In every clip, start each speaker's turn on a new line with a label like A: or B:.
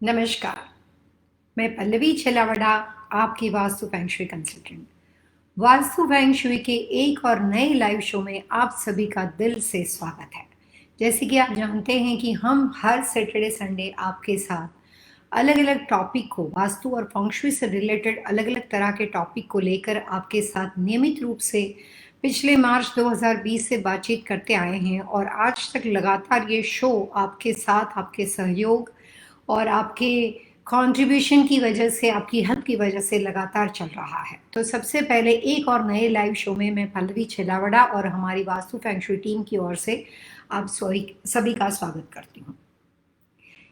A: नमस्कार, मैं पल्लवी छेलावड़ा, आपकी vastu feng shui consultant. Vastu feng shui के एक और नए लाइव शो में आप सभी का दिल से स्वागत है। जैसे कि आप जानते हैं कि हम हर सैटरडे संडे आपके साथ अलग अलग टॉपिक को, वास्तु और फेंग शुई से रिलेटेड अलग अलग तरह के टॉपिक को लेकर आपके साथ नियमित रूप से पिछले मार्च 2020 से बातचीत करते आए हैं और आज तक लगातार ये शो आपके साथ, आपके सहयोग और आपके कंट्रीब्यूशन की वजह से, आपकी हेल्प की वजह से लगातार चल रहा है। तो सबसे पहले एक और नए लाइव शो में मैं पल्लवी छेलावड़ा और हमारी वास्तु फेंग शुई टीम की ओर से आप सभी का स्वागत करती हूँ।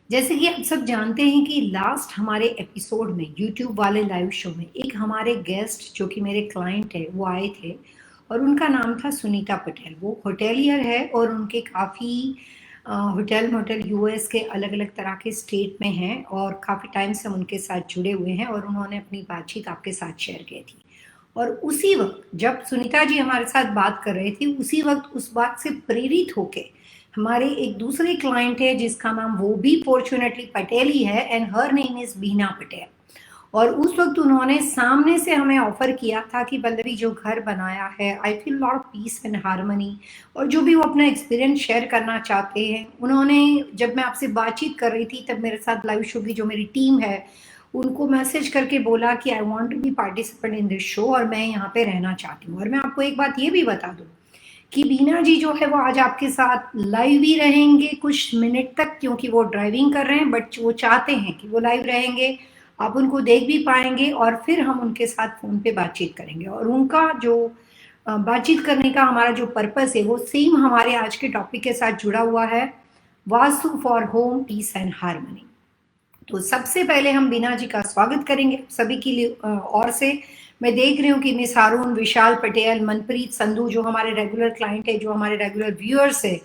A: जैसे कि आप सब जानते हैं कि लास्ट हमारे एपिसोड में, यूट्यूब वाले लाइव शो में, एक हमारे गेस्ट जो कि मेरे क्लाइंट है वो आए थे और उनका नाम था सुनीता पटेल। वो होटेलियर है और उनके काफ़ी होटल मोटल यूएस के अलग अलग तरह के स्टेट में हैं और काफ़ी टाइम से हम उनके साथ जुड़े हुए हैं और उन्होंने अपनी बातचीत आपके साथ शेयर की थी। और उसी वक्त जब सुनीता जी हमारे साथ बात कर रहे थे, उसी वक्त उस बात से प्रेरित होके हमारे एक दूसरे क्लाइंट है जिसका नाम वो भी फॉर्चुनेटली पटेल ही है एंड हर नेम इज बीना पटेल। और उस वक्त उन्होंने सामने से हमें ऑफर किया था कि पल्लवी जो घर बनाया है, I feel lot of peace and harmony, और जो भी वो अपना एक्सपीरियंस शेयर करना चाहते हैं। उन्होंने, जब मैं आपसे बातचीत कर रही थी तब मेरे साथ लाइव शो की जो मेरी टीम है उनको मैसेज करके बोला कि I want to be participant in this show और मैं यहाँ पे रहना चाहती हूँ। और मैं आपको एक बात ये भी बता दूँ कि बीना जी जो है वो आज आपके साथ लाइव ही रहेंगे कुछ मिनट तक, क्योंकि वो ड्राइविंग कर रहे हैं, बट वो चाहते हैं कि वो लाइव रहेंगे, आप उनको देख भी पाएंगे और फिर हम उनके साथ फ़ोन पे बातचीत करेंगे। और उनका जो बातचीत करने का हमारा जो पर्पस है वो सेम हमारे आज के टॉपिक के साथ जुड़ा हुआ है, Vastu for home peace and harmony. तो सबसे पहले हम बीना जी का स्वागत करेंगे सभी के लिए और से। मैं देख रही हूँ कि मिस हारून, विशाल पटेल, मनप्रीत संधू जो हमारे रेगुलर क्लाइंट है, जो हमारे रेगुलर व्यूअर्स है,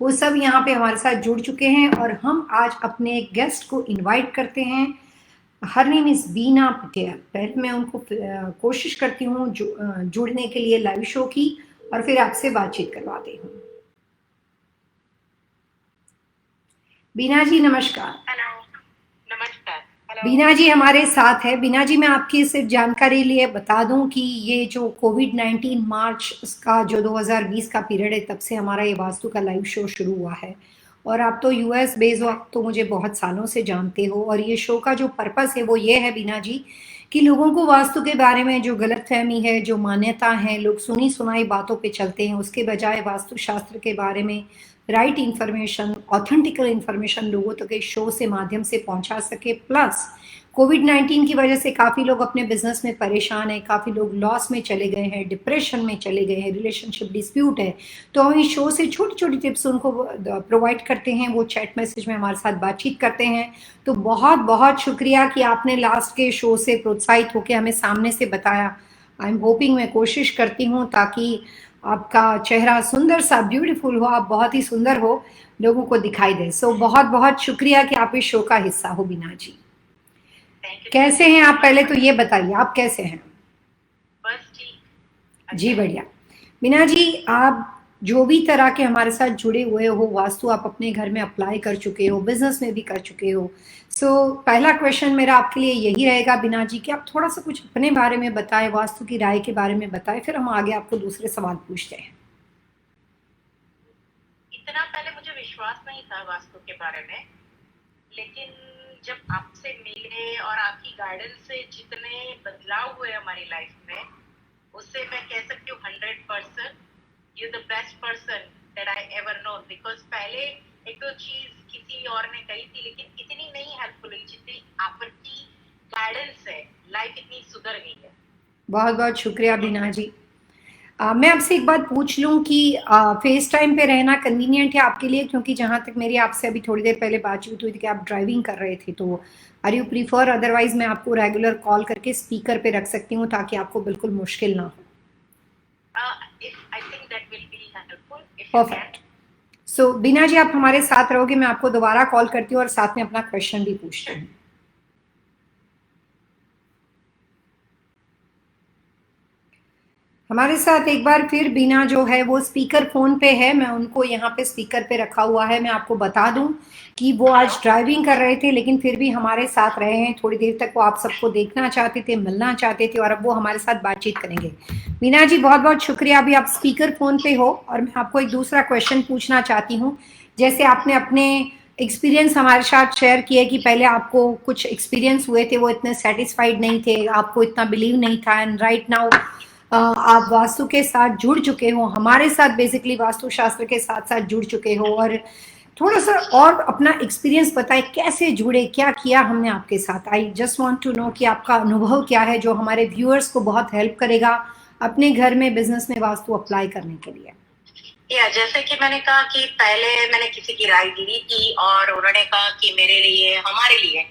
A: वो सब यहाँ पे हमारे साथ जुड़ चुके हैं और हम आज अपने गेस्ट को इनवाइट करते हैं। हर नेम इज बीना पटेल। पहले मैं उनको कोशिश करती हूँ जुड़ने के लिए लाइव शो की और फिर आपसे बातचीत करवाती हूँ। बीना जी नमस्कार।
B: हेलो। नमस्कार। हेलो।
A: बीना जी हमारे साथ है। बीना जी, मैं आपकी सिर्फ जानकारी लिए बता दूं कि ये जो कोविड-19 मार्च का जो 2020 का पीरियड है, तब से हमारा ये वास्तु का लाइव शो शुरू हुआ है और आप तो यूएस बेस्ड हो, आप तो मुझे बहुत सालों से जानते हो। और ये शो का जो पर्पस है वो ये है बीना जी कि लोगों को वास्तु के बारे में जो गलतफहमी है, जो मान्यता है, लोग सुनी सुनाई बातों पे चलते हैं, उसके बजाय वास्तुशास्त्र के बारे में राइट इंफॉर्मेशन, ऑथेंटिकल इंफॉर्मेशन लोगों तक इस शो से माध्यम से पहुंचा सके। प्लस कोविड-19 की वजह से काफ़ी लोग अपने बिजनेस में परेशान हैं, काफ़ी लोग लॉस में चले गए हैं, डिप्रेशन में चले गए हैं, रिलेशनशिप डिस्प्यूट है। तो हम इस शो से छोटी छोटी टिप्स उनको प्रोवाइड करते हैं, वो चैट मैसेज में हमारे साथ बातचीत करते हैं। तो बहुत बहुत शुक्रिया कि आपने लास्ट के शो से प्रोत्साहित होकर हमें सामने से बताया। आई एम होपिंग, मैं कोशिश करती हूँ ताकि आपका चेहरा सुंदर सा, ब्यूटीफुल हो, आप बहुत ही सुंदर हो, लोगों को दिखाई दे। सो बहुत बहुत शुक्रिया कि आप इस शो का हिस्सा हो बीना जी।
B: Thank you.
A: कैसे हैं आप? पहले तो ये बताइए आप कैसे हैं?
B: बस ठीक।
A: जी
B: अच्छा।
A: बढ़िया। मीना जी, आप जो भी तरह के हमारे साथ जुड़े हुए हो, वास्तु आप अपने घर में अप्लाई कर चुके हो, बिजनेस में भी कर चुके हो। सो पहला क्वेश्चन मेरा आपके लिए यही रहेगा बीना जी कि आप थोड़ा सा कुछ अपने बारे में बताएं, वास्तु की राय के बारे में बताएं, फिर हम आगे आपको दूसरे सवाल पूछते हैं।
B: इतना पहले मुझे विश्वास नहीं था वास्तु के बारे में, लेकिन जब आपसे मिले और आपकी गाइडेंस से जितने बदलाव हुए हमारी लाइफ में, उससे मैं कह सकती हूँ 100% you the best person that I ever know. Because पहले एक दो चीज किसी और ने कही थी, लेकिन इतनी नहीं हेल्पफुल हुई जितनी आपकी गाइडेंस है, लाइफ इतनी सुधर गई है।
A: बहुत बहुत शुक्रिया बीना जी। मैं आपसे एक बात पूछ लूं कि फेस टाइम पे रहना कन्वीनियंट है आपके लिए? क्योंकि जहां तक मेरी आपसे अभी थोड़ी देर पहले बातचीत हुई थी कि आप ड्राइविंग कर रहे थे, तो आर यू प्रीफर? अदरवाइज मैं आपको रेगुलर कॉल करके स्पीकर पे रख सकती हूँ ताकि आपको बिल्कुल मुश्किल ना हो।
B: I think that will be helpful if you can.
A: Perfect. So Beena ji, आप हमारे साथ रहोगे, मैं आपको दोबारा कॉल करती हूँ और साथ में अपना क्वेश्चन भी पूछती हूँ। हमारे साथ एक बार फिर बीना जो है वो स्पीकर फोन पे है, मैं उनको यहाँ पे स्पीकर पे रखा हुआ है। मैं आपको बता दूं कि वो
B: हेलो।
A: आज ड्राइविंग कर रहे थे लेकिन फिर भी हमारे साथ रहे हैं। थोड़ी देर तक वो आप सबको देखना चाहते थे, मिलना चाहते थे और अब वो हमारे साथ बातचीत करेंगे। बीना जी बहुत बहुत शुक्रिया, अभी आप स्पीकर फोन पे हो और मैं आपको एक दूसरा क्वेश्चन पूछना चाहती हूँ। जैसे आपने अपने एक्सपीरियंस हमारे साथ शेयर किए कि पहले आपको कुछ एक्सपीरियंस हुए थे, वो इतने सेटिस्फाइड नहीं थे, आपको इतना बिलीव नहीं था, एंड राइट नाउ आप वास्तु के साथ जुड़ चुके हो, हमारे साथ बेसिकली वास्तु शास्त्र के साथ साथ जुड़ चुके हो। और थोड़ा सा और अपना एक्सपीरियंस बताएं, कैसे जुड़े, क्या किया हमने आपके साथ। I just want to know कि आपका अनुभव क्या है जो हमारे व्यूअर्स को बहुत हेल्प करेगा अपने घर में बिजनेस में वास्तु अप्लाई करने के लिए।
B: या जैसे कि मैंने कहा कि पहले मैंने किसी की राय ली थी और उन्होंने कहा कि मेरे लिए, हमारे लिए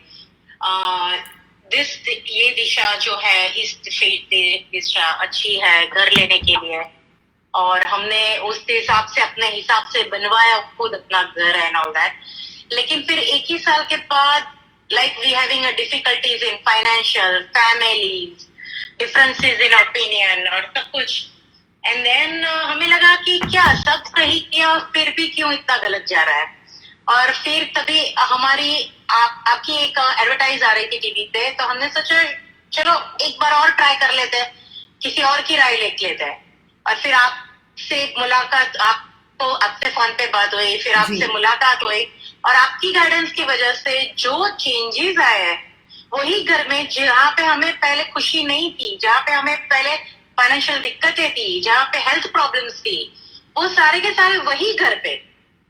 B: ये दिशा जो है, इस दिशा अच्छी है घर लेने के लिए। और हमने उस हिसाब से, अपने हिसाब से बनवाया खुद अपना घर एंड ऑल दैट। लेकिन फिर एक ही साल के बाद like we having a difficulties in financial, families, differences in opinion और सब कुछ। एंड देन हमें लगा कि क्या सब सही किया फिर भी क्यों इतना गलत जा रहा है। और फिर तभी हमारी आपकी एक एडवर्टाइज आ रही थी टीवी पे, तो हमने सोचा चलो एक बार और ट्राई कर लेते हैं, किसी और की राय ले लेते हैं। और फिर आपसे मुलाकात, आपको आपसे फोन पे बात हुई, फिर आपसे मुलाकात हुई और आपकी गाइडेंस की वजह से जो चेंजेस आए हैं वही घर में, जहाँ पे हमें पहले खुशी नहीं थी, जहाँ पे हमें पहले फाइनेंशियल दिक्कतें थी, जहाँ पे हेल्थ प्रॉब्लम्स थी, वो सारे के सारे वही घर पे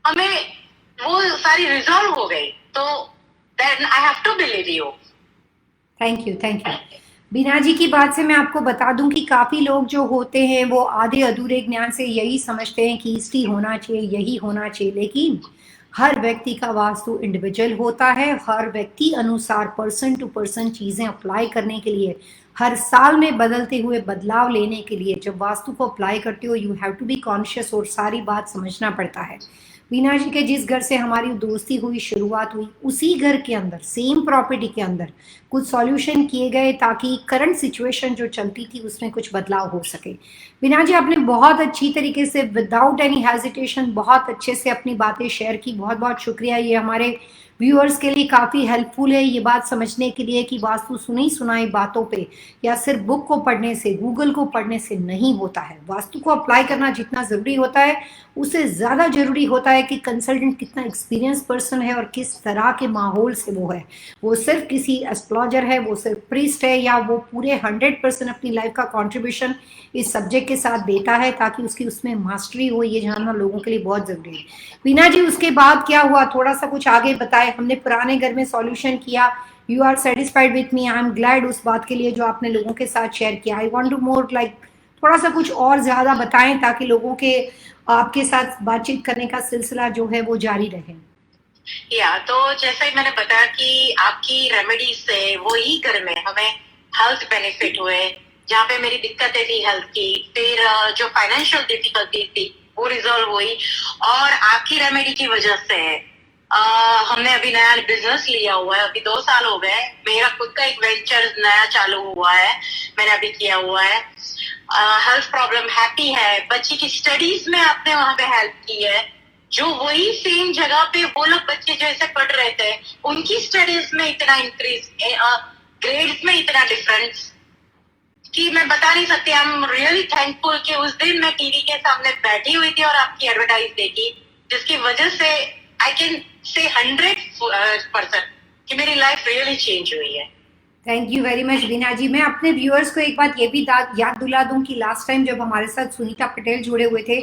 B: हमें वो सारी रिजॉल्व हो गई। तो then I have to believe you.
A: Thank you, thank you. Beena ji की बात से मैं आपको बता दूं कि काफ़ी लोग जो होते हैं वो आधे अधूरे ज्ञान से यही समझते हैं कि ईस्ट ही होना चाहिए, यही होना चाहिए, लेकिन हर व्यक्ति का वास्तु इंडिविजुअल होता है। हर व्यक्ति अनुसार पर्सन टू पर्सन चीज़ें अप्लाई करने के लिए, हर साल में बदलते हुए बदलाव लेने के लिए जब वास्तु को अप्लाई करते हो you have to be conscious और सारी बात समझना पड़ता है। बीना जी के जिस घर से हमारी दोस्ती हुई, शुरुआत हुई, उसी घर के अंदर, सेम प्रॉपर्टी के अंदर कुछ सॉल्यूशन किए गए ताकि करंट सिचुएशन जो चलती थी उसमें कुछ बदलाव हो सके। बीना जी आपने बहुत अच्छी तरीके से विदाउट एनी हेजिटेशन बहुत अच्छे से अपनी बातें शेयर की, बहुत बहुत शुक्रिया। ये हमारे व्यूअर्स के लिए काफ़ी हेल्पफुल है ये बात समझने के लिए कि वास्तु सुनी सुनाई बातों पे या सिर्फ बुक को पढ़ने से, गूगल को पढ़ने से नहीं होता है। वास्तु को अप्लाई करना जितना ज़रूरी होता है उससे ज़्यादा ज़रूरी होता है कि कंसल्टेंट कितना एक्सपीरियंस पर्सन है और किस तरह के माहौल से वो है। वो सिर्फ किसी एस्ट्रोलॉजर है, वो सिर्फ प्रीस्ट है, या वो पूरे 100% अपनी लाइफ का कंट्रीब्यूशन इस सब्जेक्ट के साथ देता है ताकि उसकी उसमें मास्टरी हो, ये जानना लोगों के लिए बहुत ज़रूरी है। बीना जी उसके बाद क्या हुआ, थोड़ा सा कुछ आगे बताए। हमने पुराने घर में सॉल्यूशन किया, you are satisfied with me, I am glad उस बात के लिए जो आपने लोगों के साथ शेयर किया। I want to more like थोड़ा सा कुछ और ज़्यादा बताएं ताकि लोगों के आपके साथ बातचीत करने का सिलसिला जो है वो जारी रहे।
B: या तो जैसा ही मैंने बताया कि आपकी रेमेडी से वही घर में हमें हेल्थ बेनिफिट हुए, जहाँ पे मेरी दिक्कतें थी हेल्थ की, फिर जो फाइनेंशियल डिफिकल्टी थी वो रिजॉल्व हुई। और आपकी रेमेडी की वजह से हमने अभी नया बिजनेस लिया हुआ है, अभी 2 साल हो गए। मेरा खुद का एक वेंचर नया चालू हुआ है, मैंने अभी किया हुआ है। हेल्थ प्रॉब्लम हैप्पी है, बच्ची की स्टडीज में आपने वहां पे हेल्प की है। जो वही सेम जगह पे वो लोग बच्चे जैसे पढ़ रहे थे, उनकी स्टडीज में इतना इंक्रीज, ग्रेड्स में इतना डिफरेंस कि मैं बता नहीं सकती। आई एम रियली थैंकफुल कि उस दिन मैं टीवी के सामने बैठी हुई थी और आपकी एडवर्टाइज देखी, जिसकी वजह से आई कैन से 100% कि मेरी लाइफ रियली चेंज हुई है।
A: Thank you very much Beena जी। मैं अपने व्यूअर्स को एक बात ये भी याद दिला दूं कि लास्ट टाइम जब हमारे साथ सुनीता पटेल जुड़े हुए थे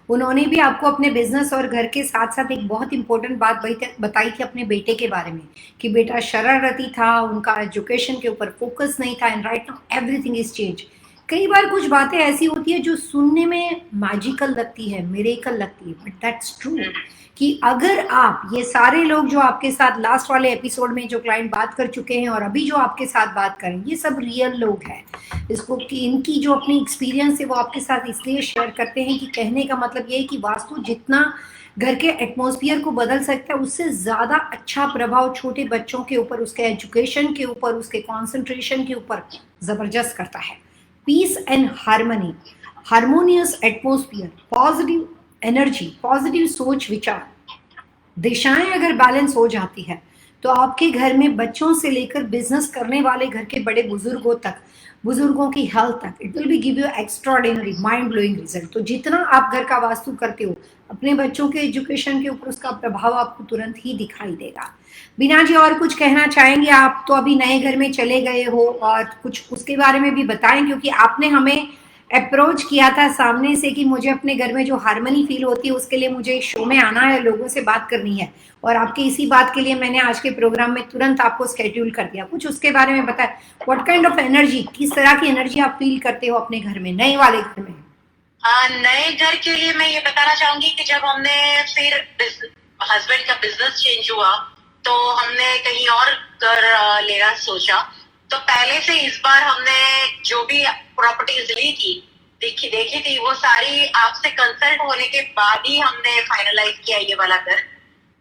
A: उन्होंने भी आपको अपने बिजनेस और घर के साथ साथ एक बहुत इंपॉर्टेंट बात बताई थी अपने बेटे के बारे में कि बेटा शरारती था, उनका एजुकेशन के ऊपर फोकस नहीं था, and right now everything is change. कई बार कुछ बातें ऐसी होती है जो सुनने में मैजिकल लगती है, मिरेकल लगती है, बट दैट्स ट्रू कि अगर आप ये सारे लोग जो आपके साथ लास्ट वाले एपिसोड में जो क्लाइंट बात कर चुके हैं और अभी जो आपके साथ बात करें, ये सब रियल लोग हैं। इसको कि इनकी जो अपनी एक्सपीरियंस है वो आपके साथ इसलिए शेयर करते हैं कि कहने का मतलब ये है कि वास्तु जितना घर के एटमॉस्फेयर को बदल सकता है उससे ज़्यादा अच्छा प्रभाव छोटे बच्चों के ऊपर, उसके एजुकेशन के ऊपर, उसके कॉन्सेंट्रेशन के ऊपर ज़बरदस्त करता है। Peace and harmony, harmonious atmosphere, positive energy, positive सोच विचार, दिशाएं अगर बैलेंस हो जाती है तो आपके घर में बच्चों से लेकर बिजनेस करने वाले घर के बड़े बुजुर्गों तक, बुजुर्गों की हेल्थ तक, it will B give you extraordinary mind blowing result. तो जितना आप घर का वास्तु करते हो, अपने बच्चों के एजुकेशन के ऊपर उसका प्रभाव आपको तुरंत ही दिखाई देगा। बीना जी, और कुछ कहना चाहेंगे? आप तो अभी नए घर में चले गए हो, और कुछ उसके बारे में भी बताएं, क्योंकि आपने हमें अप्रोच किया था सामने से कि मुझे अपने घर में जो हार्मनी फील होती है उसके लिए मुझे शो में आना है, लोगों से बात करनी है, और आपके इसी बात के लिए मैंने आज के प्रोग्राम में तुरंत आपको स्केड्यूल कर दिया। कुछ उसके बारे में बताएं, व्हाट काइंड ऑफ एनर्जी, किस तरह की एनर्जी आप फील करते हो अपने घर में, नए वाले घर में?
B: नए घर के लिए मैं ये बताना चाहूंगी कि जब हमने फिर हस्बैंड का बिजनेस चेंज हुआ तो हमने कहीं और घर लेना सोचा। तो पहले से इस बार हमने जो भी प्रॉपर्टीज ली थी, देखी थी, वो सारी आपसे कंसल्ट होने के बाद ही हमने फाइनलाइज किया ये वाला घर।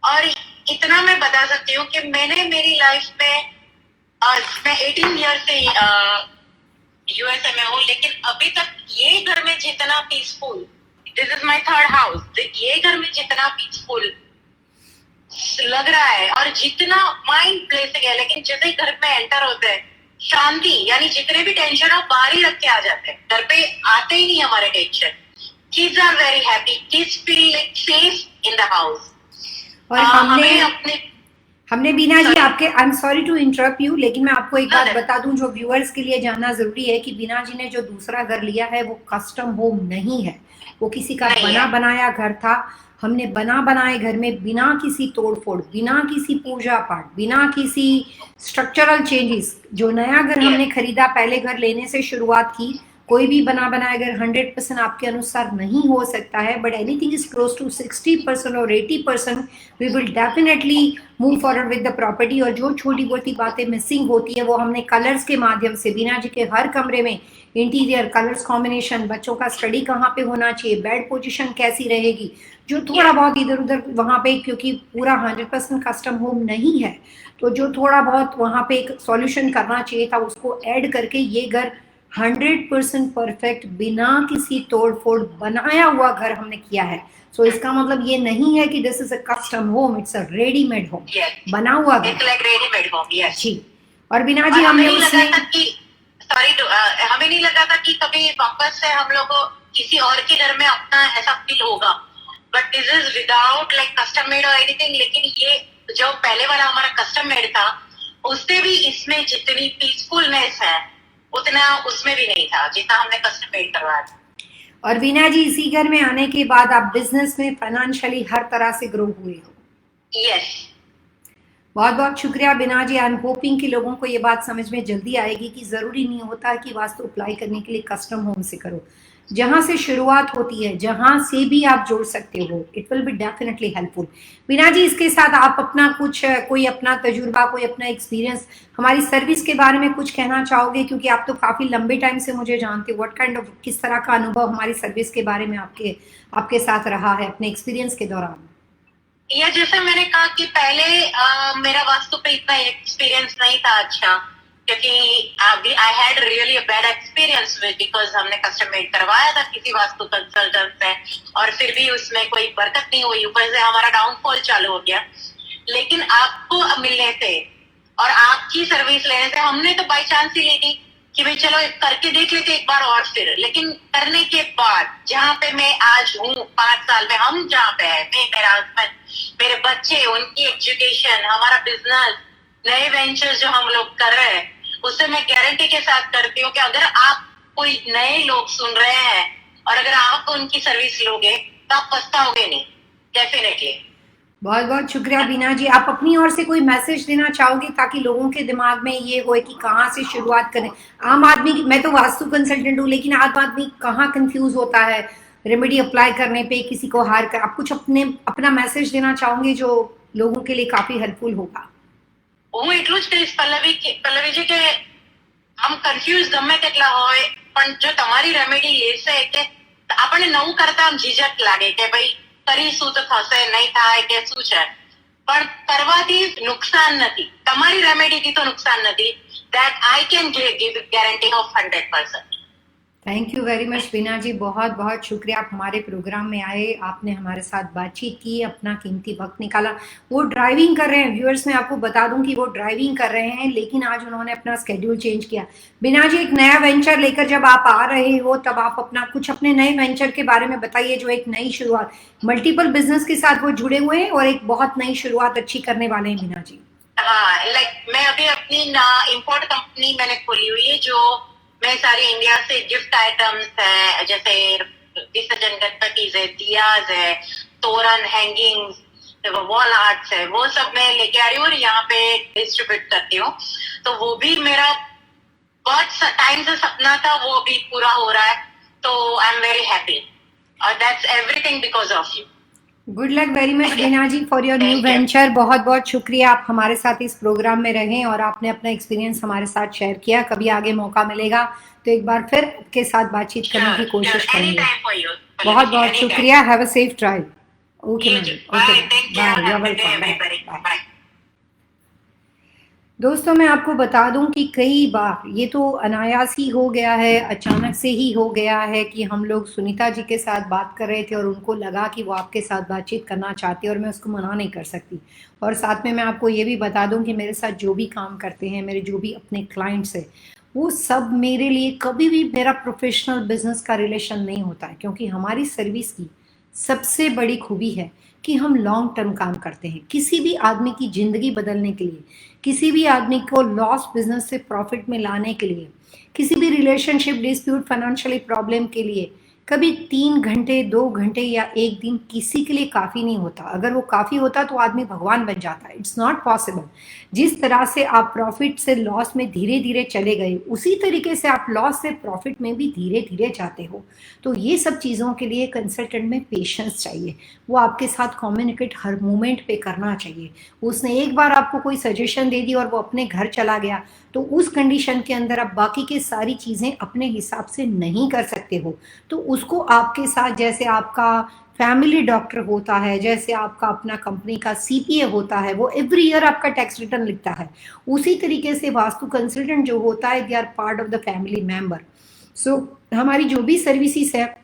B: और इतना मैं बता सकती हूँ कि मैंने मेरी लाइफ में मैं 18 ईयर से यूएसए में हूँ, लेकिन अभी तक ये घर में जितना peaceful, this is my third house, ये घर में जितना पीसफुल लग रहा है और जितना माइंड ब्लेसिंग है, लेकिन जैसे ही घर में एंटर होते हैं शांति, यानी जितने भी टेंशन आप बाहर ही रख के आ जाते हैं, घर पे आते ही नहीं हमारे tension. Kids are very happy, kids feel like safe in the house.
A: और हमने बीना जी आपके, I am sorry to interrupt you, लेकिन मैं आपको एक बात बता दूं जो व्यूअर्स के लिए जानना जरूरी है कि बीना जी ने जो दूसरा घर लिया है वो कस्टम होम नहीं है, वो किसी का बना बनाया घर था। हमने बना बनाए घर में बिना किसी तोड़फोड़, बिना किसी पूजा पाठ, बिना किसी स्ट्रक्चरल चेंजेस, जो नया घर हमने खरीदा, पहले घर लेने से शुरुआत की, कोई भी बना बनाया घर 100% आपके अनुसार नहीं हो सकता है, but anything is close to 60% और 80% we will definitely move forward with the property. और जो छोटी मोटी बातें मिसिंग होती है वो हमने कलर्स के माध्यम से, बीना जी के हर कमरे में इंटीरियर कलर्स कॉम्बिनेशन, बच्चों का स्टडी कहाँ पे होना चाहिए, बेड पोजीशन कैसी रहेगी, जो थोड़ा बहुत इधर उधर वहाँ पे, क्योंकि पूरा 100% कस्टम होम नहीं है, तो जो थोड़ा बहुत वहाँ पे एक सॉल्यूशन करना चाहिए था उसको ऐड करके ये घर 100% परफेक्ट बिना किसी तोड़ फोड़ बनाया हुआ घर हमने किया है। सो इसका मतलब ये नहीं है कि this is a custom home, it's a readymade home, बना हुआ घर,
B: रेडीमेड होम। यस
A: जी। और बिना जी हमने उसमें
B: हमें नहीं लगा था कि कभी वापस से हम लोग को किसी और के घर में अपना ऐसा फील होगा, but this is without like custom made और एनीथिंग। लेकिन ये जो पहले वाला हमारा कस्टम मेड था उससे भी इसमें जितनी पीसफुलनेस है उतना उसमें भी नहीं था जितना हमने कस्टम मेड करवाया था।
A: और बीना जी इसी घर में आने के बाद आप बिजनेस में फाइनेंशियली हर तरह से ग्रो हुए हो।
B: यस,
A: बहुत बहुत शुक्रिया बीना जी। आई एम होपिंग कि लोगों को ये बात समझ में जल्दी आएगी कि जरूरी नहीं होता कि वास्तु अप्लाई करने के लिए कस्टम होम से करो, जहां से शुरुआत होती है, जहां से भी आप जोड़ सकते हो, it will be definitely helpful. Beena ji, इसके साथ आप अपना कुछ, कोई अपना तजुर्बा, कोई अपना एक्सपीरियंस, हमारी सर्विस के बारे में कुछ कहना चाहोगे? क्योंकि आप तो काफी लंबे टाइम से मुझे जानते हो, व्हाट काइंड ऑफ, किस तरह का अनुभव हमारी सर्विस के बारे में आपके साथ रहा है अपने एक्सपीरियंस के दौरान?
B: या जैसे मैंने कहा कि पहले मेरा वास्तु पे इतना एक्सपीरियंस नहीं था अच्छा, क्योंकि I had really a bad experience with, because हमने कस्टम मेड करवाया था किसी वास्तु कंसल्टेंट से और फिर भी उसमें कोई बरकत नहीं हुई, ऊपर से हमारा डाउनफॉल चालू हो गया। लेकिन आपको मिलने से और आपकी सर्विस लेने से हमने तो बाई चांस ही ली थी कि भाई चलो करके देख लेते एक बार और फिर, लेकिन करने के बाद जहाँ पे मैं आज हूँ 5 साल में, हम जहाँ पे है, मैं, मेरा हस्बैंड, मेरे बच्चे, उनकी एजुकेशन, हमारा बिजनेस, नए वेंचर्स जो हम लोग कर रहे हैं, उससे मैं गारंटी के साथ करती हूँ कि अगर आप कोई नए लोग सुन रहे हैं और अगर आप उनकी सर्विस लोगे तो आप पछताओगे नहीं, डेफिनेटली।
A: बहुत बहुत शुक्रिया बीना जी। आप अपनी ओर से कोई मैसेज देना चाहोगे ताकि लोगों के दिमाग में ये होए कि कहाँ से शुरुआत करें? आम आदमी, मैं तो वास्तु कंसल्टेंट हूँ, लेकिन आम आदमी कहाँ कंफ्यूज होता है रेमेडी अप्लाई करने पे, किसी को हार कर, आप कुछ अपना मैसेज देना चाहोगे जो लोगों के लिए काफी हेल्पफुल होगा?
B: હું એટલું જ કહીશ પલ્લવીજી કે આમ કન્ફ્યુઝ ગમે તેટલા હોય પણ જો તમારી રેમેડી લેશે કે આપણને નવું કરતા આમ ઝીઝક લાગે કે ભાઈ કરીશું તો થશે, નહીં થાય કે શું છે, પણ કરવાથી નુકસાન નથી, તમારી રેમેડીથી તો નુકસાન નથી. That I can give guarantee of 100%.
A: Thank you very much Beena ji, बहुत बहुत शुक्रिया, आप हमारे प्रोग्राम में आए, आपने हमारे साथ बातचीत की, अपना कीमती वक्त निकाला। वो ड्राइविंग कर रहे हैं, व्यूअर्स मैं आपको बता दूं कि वो ड्राइविंग कर रहे हैं, लेकिन आज उन्होंने अपना स्केड्यूल चेंज किया। बीना जी, एक नया वेंचर लेकर जब आप आ रहे हो तब आप अपने नए वेंचर के बारे में बताइए, जो एक नई शुरुआत, मल्टीपल बिजनेस के साथ वो जुड़े हुए हैं और एक बहुत नई शुरुआत अच्छी करने वाले हैं बीना जी।
B: हाँ, मैं अभी अपनी इम्पोर्ट कंपनी मैंने खोली हुई है, जो मैं सारी इंडिया से गिफ्ट आइटम्स है, जैसे विसर्जन गणपति है, दियाज है, तोरण, हैंगिंग्स, वॉल आर्ट्स है, वो सब मैं लेके आ रही हूँ और यहाँ पे डिस्ट्रीब्यूट करती हूँ। तो वो भी मेरा बहुत टाइम से सपना था, वो भी पूरा हो रहा है, तो आई एम वेरी हैप्पी और that's everything because of you.
A: Good luck very much Beena ji for your new venture. बहुत बहुत शुक्रिया, आप हमारे साथ इस प्रोग्राम में रहें और आपने अपना एक्सपीरियंस हमारे साथ शेयर किया। कभी आगे मौका मिलेगा तो एक बार फिर के साथ बातचीत करने की कोशिश करेंगे। बहुत बहुत शुक्रिया, have a safe drive. Okay ma'am, okay bye, you are welcome, bye. दोस्तों मैं आपको बता दूं कि कई बार ये तो अनायास ही हो गया है, अचानक से ही हो गया है कि हम लोग सुनीता जी के साथ बात कर रहे थे और उनको लगा कि वो आपके साथ बातचीत करना चाहते हैं और मैं उसको मना नहीं कर सकती। और साथ में मैं आपको ये भी बता दूं कि मेरे साथ जो भी काम करते हैं, मेरे जो भी अपने क्लाइंट्स हैं, वो सब मेरे लिए कभी भी मेरा प्रोफेशनल बिजनेस का रिलेशन नहीं होता है, क्योंकि हमारी सर्विस की सबसे बड़ी खूबी है कि हम लॉन्ग टर्म काम करते हैं। किसी भी आदमी की ज़िंदगी बदलने के लिए, किसी भी आदमी को लॉस बिजनेस से प्रॉफिट में लाने के लिए, किसी भी रिलेशनशिप डिस्प्यूट, फाइनेंशियली प्रॉब्लम के लिए कभी 3 घंटे, 2 घंटे या एक दिन किसी के लिए काफ़ी नहीं होता। अगर वो काफ़ी होता तो आदमी भगवान बन जाता है। It's not possible. जिस तरह से आप प्रॉफिट से लॉस में धीरे धीरे चले गए, उसी तरीके से आप लॉस से प्रॉफिट में भी धीरे धीरे जाते हो। तो ये सब चीज़ों के लिए कंसल्टेंट में पेशेंस चाहिए। वो आपके साथ कम्युनिकेट हर मोमेंट पे करना चाहिए। उसने एक बार आपको कोई सजेशन दे दी और वो अपने घर चला गया, तो उस कंडीशन के अंदर आप बाकी के सारी चीज़ें अपने हिसाब से नहीं कर सकते हो। तो उसको आपके साथ, जैसे आपका फैमिली डॉक्टर होता है, जैसे आपका अपना कंपनी का सीपीए होता है, वो एवरी ईयर आपका टैक्स रिटर्न लिखता है, उसी तरीके से वास्तु कंसल्टेंट जो होता है, they are part of the family member. So हमारी जो भी सर्विसेज है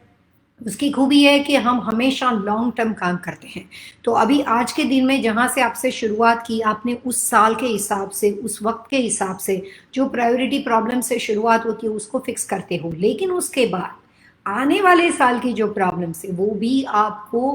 A: उसकी खूबी है कि हम हमेशा लॉन्ग टर्म काम करते हैं। तो अभी आज के दिन में जहाँ से आपसे शुरुआत की, आपने उस साल के हिसाब से, उस वक्त के हिसाब से जो प्रायोरिटी प्रॉब्लम से शुरुआत होती है उसको फिक्स करते हो, लेकिन उसके बाद आने वाले साल की जो प्रॉब्लम्स है वो भी आपको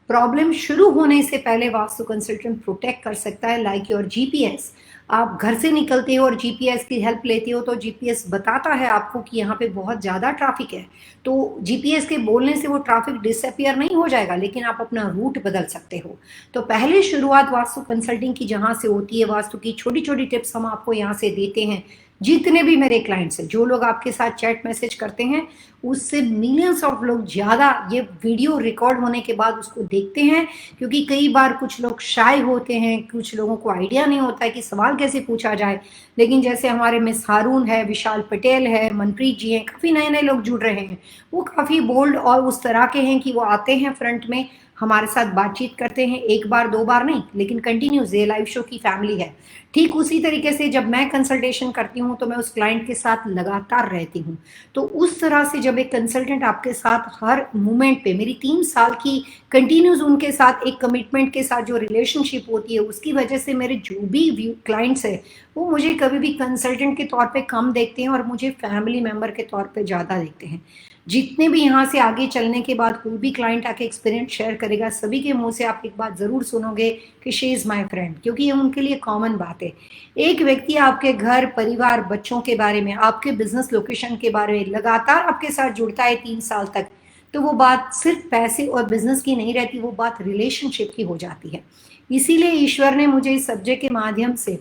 A: प्रॉब्लम शुरू होने से पहले वास्तु कंसल्टेंट प्रोटेक्ट कर सकता है। लाइक योर जीपीएस, आप घर से निकलते हो और जीपीएस की हेल्प लेते हो, तो जीपीएस बताता है आपको कि यहाँ पे बहुत ज़्यादा ट्रैफिक है। तो जीपीएस के बोलने से वो ट्रैफिक डिसअपियर नहीं हो जाएगा, लेकिन आप अपना रूट बदल सकते हो। तो पहले शुरुआत वास्तु कंसल्टिंग की जहाँ से होती है, वास्तु की छोटी छोटी टिप्स हम आपको यहाँ से देते हैं। जितने भी मेरे क्लाइंट्स हैं, जो लोग आपके साथ चैट मैसेज करते हैं, उससे मिलियंस ऑफ लोग ज़्यादा ये वीडियो रिकॉर्ड होने के बाद उसको देखते हैं, क्योंकि कई बार कुछ लोग शाय होते हैं, कुछ लोगों को आइडिया नहीं होता है कि सवाल कैसे पूछा जाए। लेकिन जैसे हमारे मिस हारून है, विशाल पटेल है, मनप्रीत जी हैं, काफ़ी नए नए लोग जुड़ रहे हैं। वो काफ़ी बोल्ड और उस तरह के हैं कि वो आते हैं फ्रंट में, हमारे साथ बातचीत करते हैं, एक बार दो बार नहीं, लेकिन कंटिन्यूस। ये लाइव शो की फैमिली है। ठीक उसी तरीके से जब मैं कंसल्टेशन करती हूँ तो मैं उस क्लाइंट के साथ लगातार रहती हूँ। तो उस तरह से जब एक कंसल्टेंट आपके साथ हर मोमेंट पे, मेरी 3 साल की कंटिन्यूस उनके साथ एक कमिटमेंट के साथ जो रिलेशनशिप होती है, उसकी वजह से मेरे जो भी क्लाइंट्स हैं वो मुझे कभी भी कंसल्टेंट के तौर पे कम देखते हैं और मुझे फैमिली मेम्बर के तौर पे ज़्यादा देखते हैं। जितने भी यहाँ से आगे चलने के बाद कोई भी क्लाइंट आके एक्सपीरियंस शेयर करेगा, सभी के मुंह से आप एक बात ज़रूर सुनोगे कि शी इज़ माई फ्रेंड, क्योंकि ये उनके लिए कॉमन बात है। एक व्यक्ति आपके घर परिवार बच्चों के बारे में, आपके बिजनेस लोकेशन के बारे में लगातार आपके साथ जुड़ता है 3 साल तक, तो वो बात सिर्फ पैसे और बिजनेस की नहीं रहती, वो बात रिलेशनशिप की हो जाती है। इसीलिए ईश्वर ने मुझे इस सब्जेक्ट के माध्यम से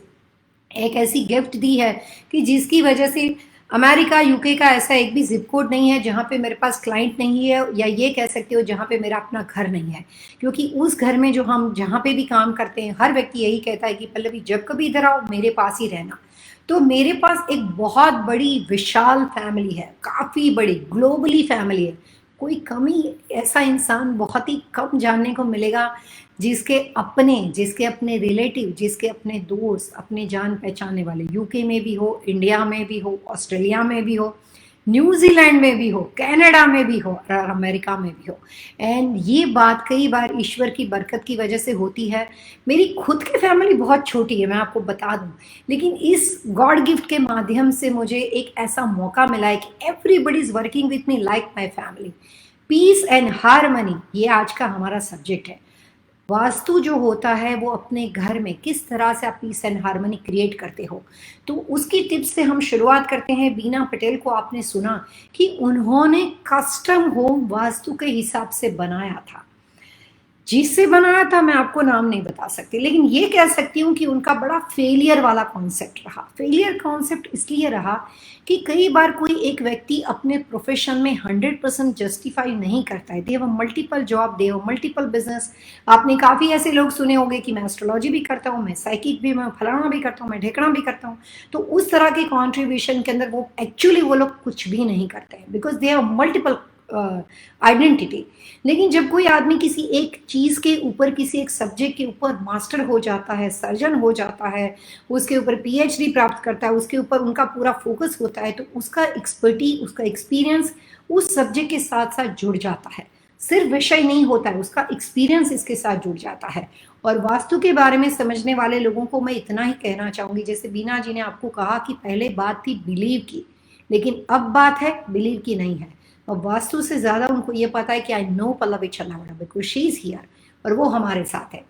A: एक ऐसी गिफ्ट दी है कि जिसकी वजह से अमेरिका यूके का ऐसा एक भी जिप कोड नहीं है जहाँ पे मेरे पास क्लाइंट नहीं है, या ये कह सकते हो जहाँ पे मेरा अपना घर नहीं है। क्योंकि उस घर में जो हम जहाँ पे भी काम करते हैं, हर व्यक्ति यही कहता है कि पल्लवी जब कभी इधर आओ मेरे पास ही रहना। तो मेरे पास एक बहुत बड़ी विशाल फैमिली है, काफ़ी बड़ी ग्लोबली फैमिली है। कोई कमी, ऐसा इंसान बहुत ही कम जानने को मिलेगा जिसके अपने रिलेटिव, जिसके अपने दोस्त, अपने जान पहचाने वाले यूके में भी हो, इंडिया में भी हो, ऑस्ट्रेलिया में भी हो, न्यूजीलैंड में भी हो, कनाडा में भी हो और अमेरिका में भी हो। एंड ये बात कई बार ईश्वर की बरकत की वजह से होती है। मेरी खुद की फैमिली बहुत छोटी है, मैं आपको बता दूं, लेकिन इस गॉड गिफ्ट के माध्यम से मुझे एक ऐसा मौका मिला है कि everybody is working with me like my family. Peace and harmony, ये आज का हमारा सब्जेक्ट है। वास्तु जो होता है वो अपने घर में किस तरह से आप पीस एंड हार्मनी क्रिएट करते हो, तो उसकी टिप्स से हम शुरुआत करते हैं। बीना पटेल को आपने सुना कि उन्होंने कस्टम होम वास्तु के हिसाब से बनाया था। जिससे बनाया था मैं आपको नाम नहीं बता सकती, लेकिन ये कह सकती हूँ कि उनका बड़ा फेलियर वाला कॉन्सेप्ट रहा। फेलियर कॉन्सेप्ट इसलिए रहा कि कई बार कोई एक व्यक्ति अपने प्रोफेशन में 100% जस्टिफाई नहीं करता है। They have multiple job, they have multiple business. आपने काफ़ी ऐसे लोग सुने होंगे कि मैं एस्ट्रोलॉजी भी करता हूँ, मैं साइकिक भी, मैं फलाना भी करता हूँ, मैं ढेकना भी करता हूँ। तो उस तरह के कॉन्ट्रीब्यूशन के अंदर वो एक्चुअली वो लोग कुछ भी नहीं करते हैं, because they have multiple identity. लेकिन जब कोई आदमी किसी एक चीज़ के ऊपर, किसी एक सब्जेक्ट के ऊपर मास्टर हो जाता है, सर्जन हो जाता है, उसके ऊपर पीएचडी प्राप्त करता है, उसके ऊपर उनका पूरा फोकस होता है, तो उसका एक्सपर्टी, उसका एक्सपीरियंस उस सब्जेक्ट के साथ साथ जुड़ जाता है। सिर्फ विषय नहीं होता है, उसका एक्सपीरियंस इसके साथ जुड़ जाता है। और वास्तु के बारे में समझने वाले लोगों को मैं इतना ही कहना चाहूँगी, जैसे बीना जी ने आपको कहा कि पहले बात थी बिलीव की, लेकिन अब बात है बिलीव की नहीं है। और वास्तु से ज़्यादा उनको ये पता है कि I know Pallavi Channawada because she is here, और वो हमारे साथ है।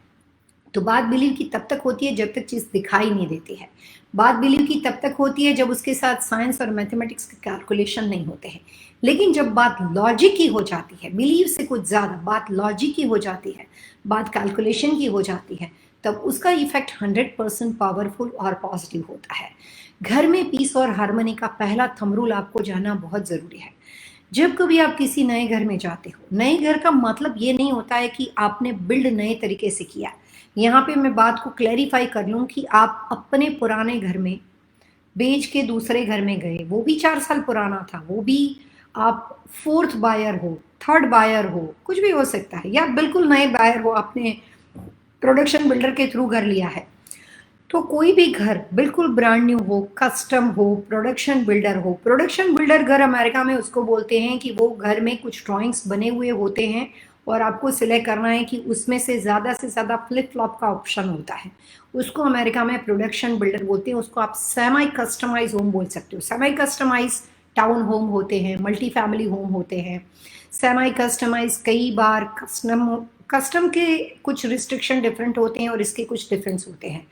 A: तो बात बिलीव की तब तक होती है जब तक चीज़ दिखाई नहीं देती है। बात बिलीव की तब तक होती है जब उसके साथ साइंस और मैथमेटिक्स के कैलकुलेशन नहीं होते हैं। लेकिन जब बात लॉजिक की हो जाती है, बिलीव से कुछ ज़्यादा बात लॉजिक की हो जाती है, बात कैलकुलेशन की हो जाती है, तब उसका इफेक्ट 100% पावरफुल और पॉजिटिव होता है। घर में पीस और हार्मनी का पहला थंब रूल आपको जानना बहुत ज़रूरी है। जब कभी आप किसी नए घर में जाते हो, नए घर का मतलब ये नहीं होता है कि आपने बिल्ड नए तरीके से किया। यहाँ पे मैं बात को क्लैरिफाई कर लूँ कि आप अपने पुराने घर में बेच के दूसरे घर में गए, वो भी 4 साल पुराना था, वो भी आप फोर्थ बायर हो, थर्ड बायर हो, कुछ भी हो सकता है, या बिल्कुल नए बायर हो, आपने प्रोडक्शन बिल्डर के थ्रू घर लिया है। तो कोई भी घर बिल्कुल ब्रांड न्यू हो, कस्टम हो, प्रोडक्शन बिल्डर हो। प्रोडक्शन बिल्डर घर अमेरिका में उसको बोलते हैं कि वो घर में कुछ ड्राइंग्स बने हुए होते हैं और आपको सिलेक्ट करना है कि उसमें से ज़्यादा फ्लिप फ्लॉप का ऑप्शन होता है। उसको अमेरिका में प्रोडक्शन बिल्डर बोलते हैं। उसको आप सेमी कस्टमाइज होम बोल सकते हो। सेमी कस्टमाइज टाउन होम होते हैं, मल्टी फैमिली होम होते हैं। सेमी कस्टमाइज कई बार कस्टम के कुछ रिस्ट्रिक्शन डिफरेंट होते हैं और इसके कुछ डिफरेंस होते हैं।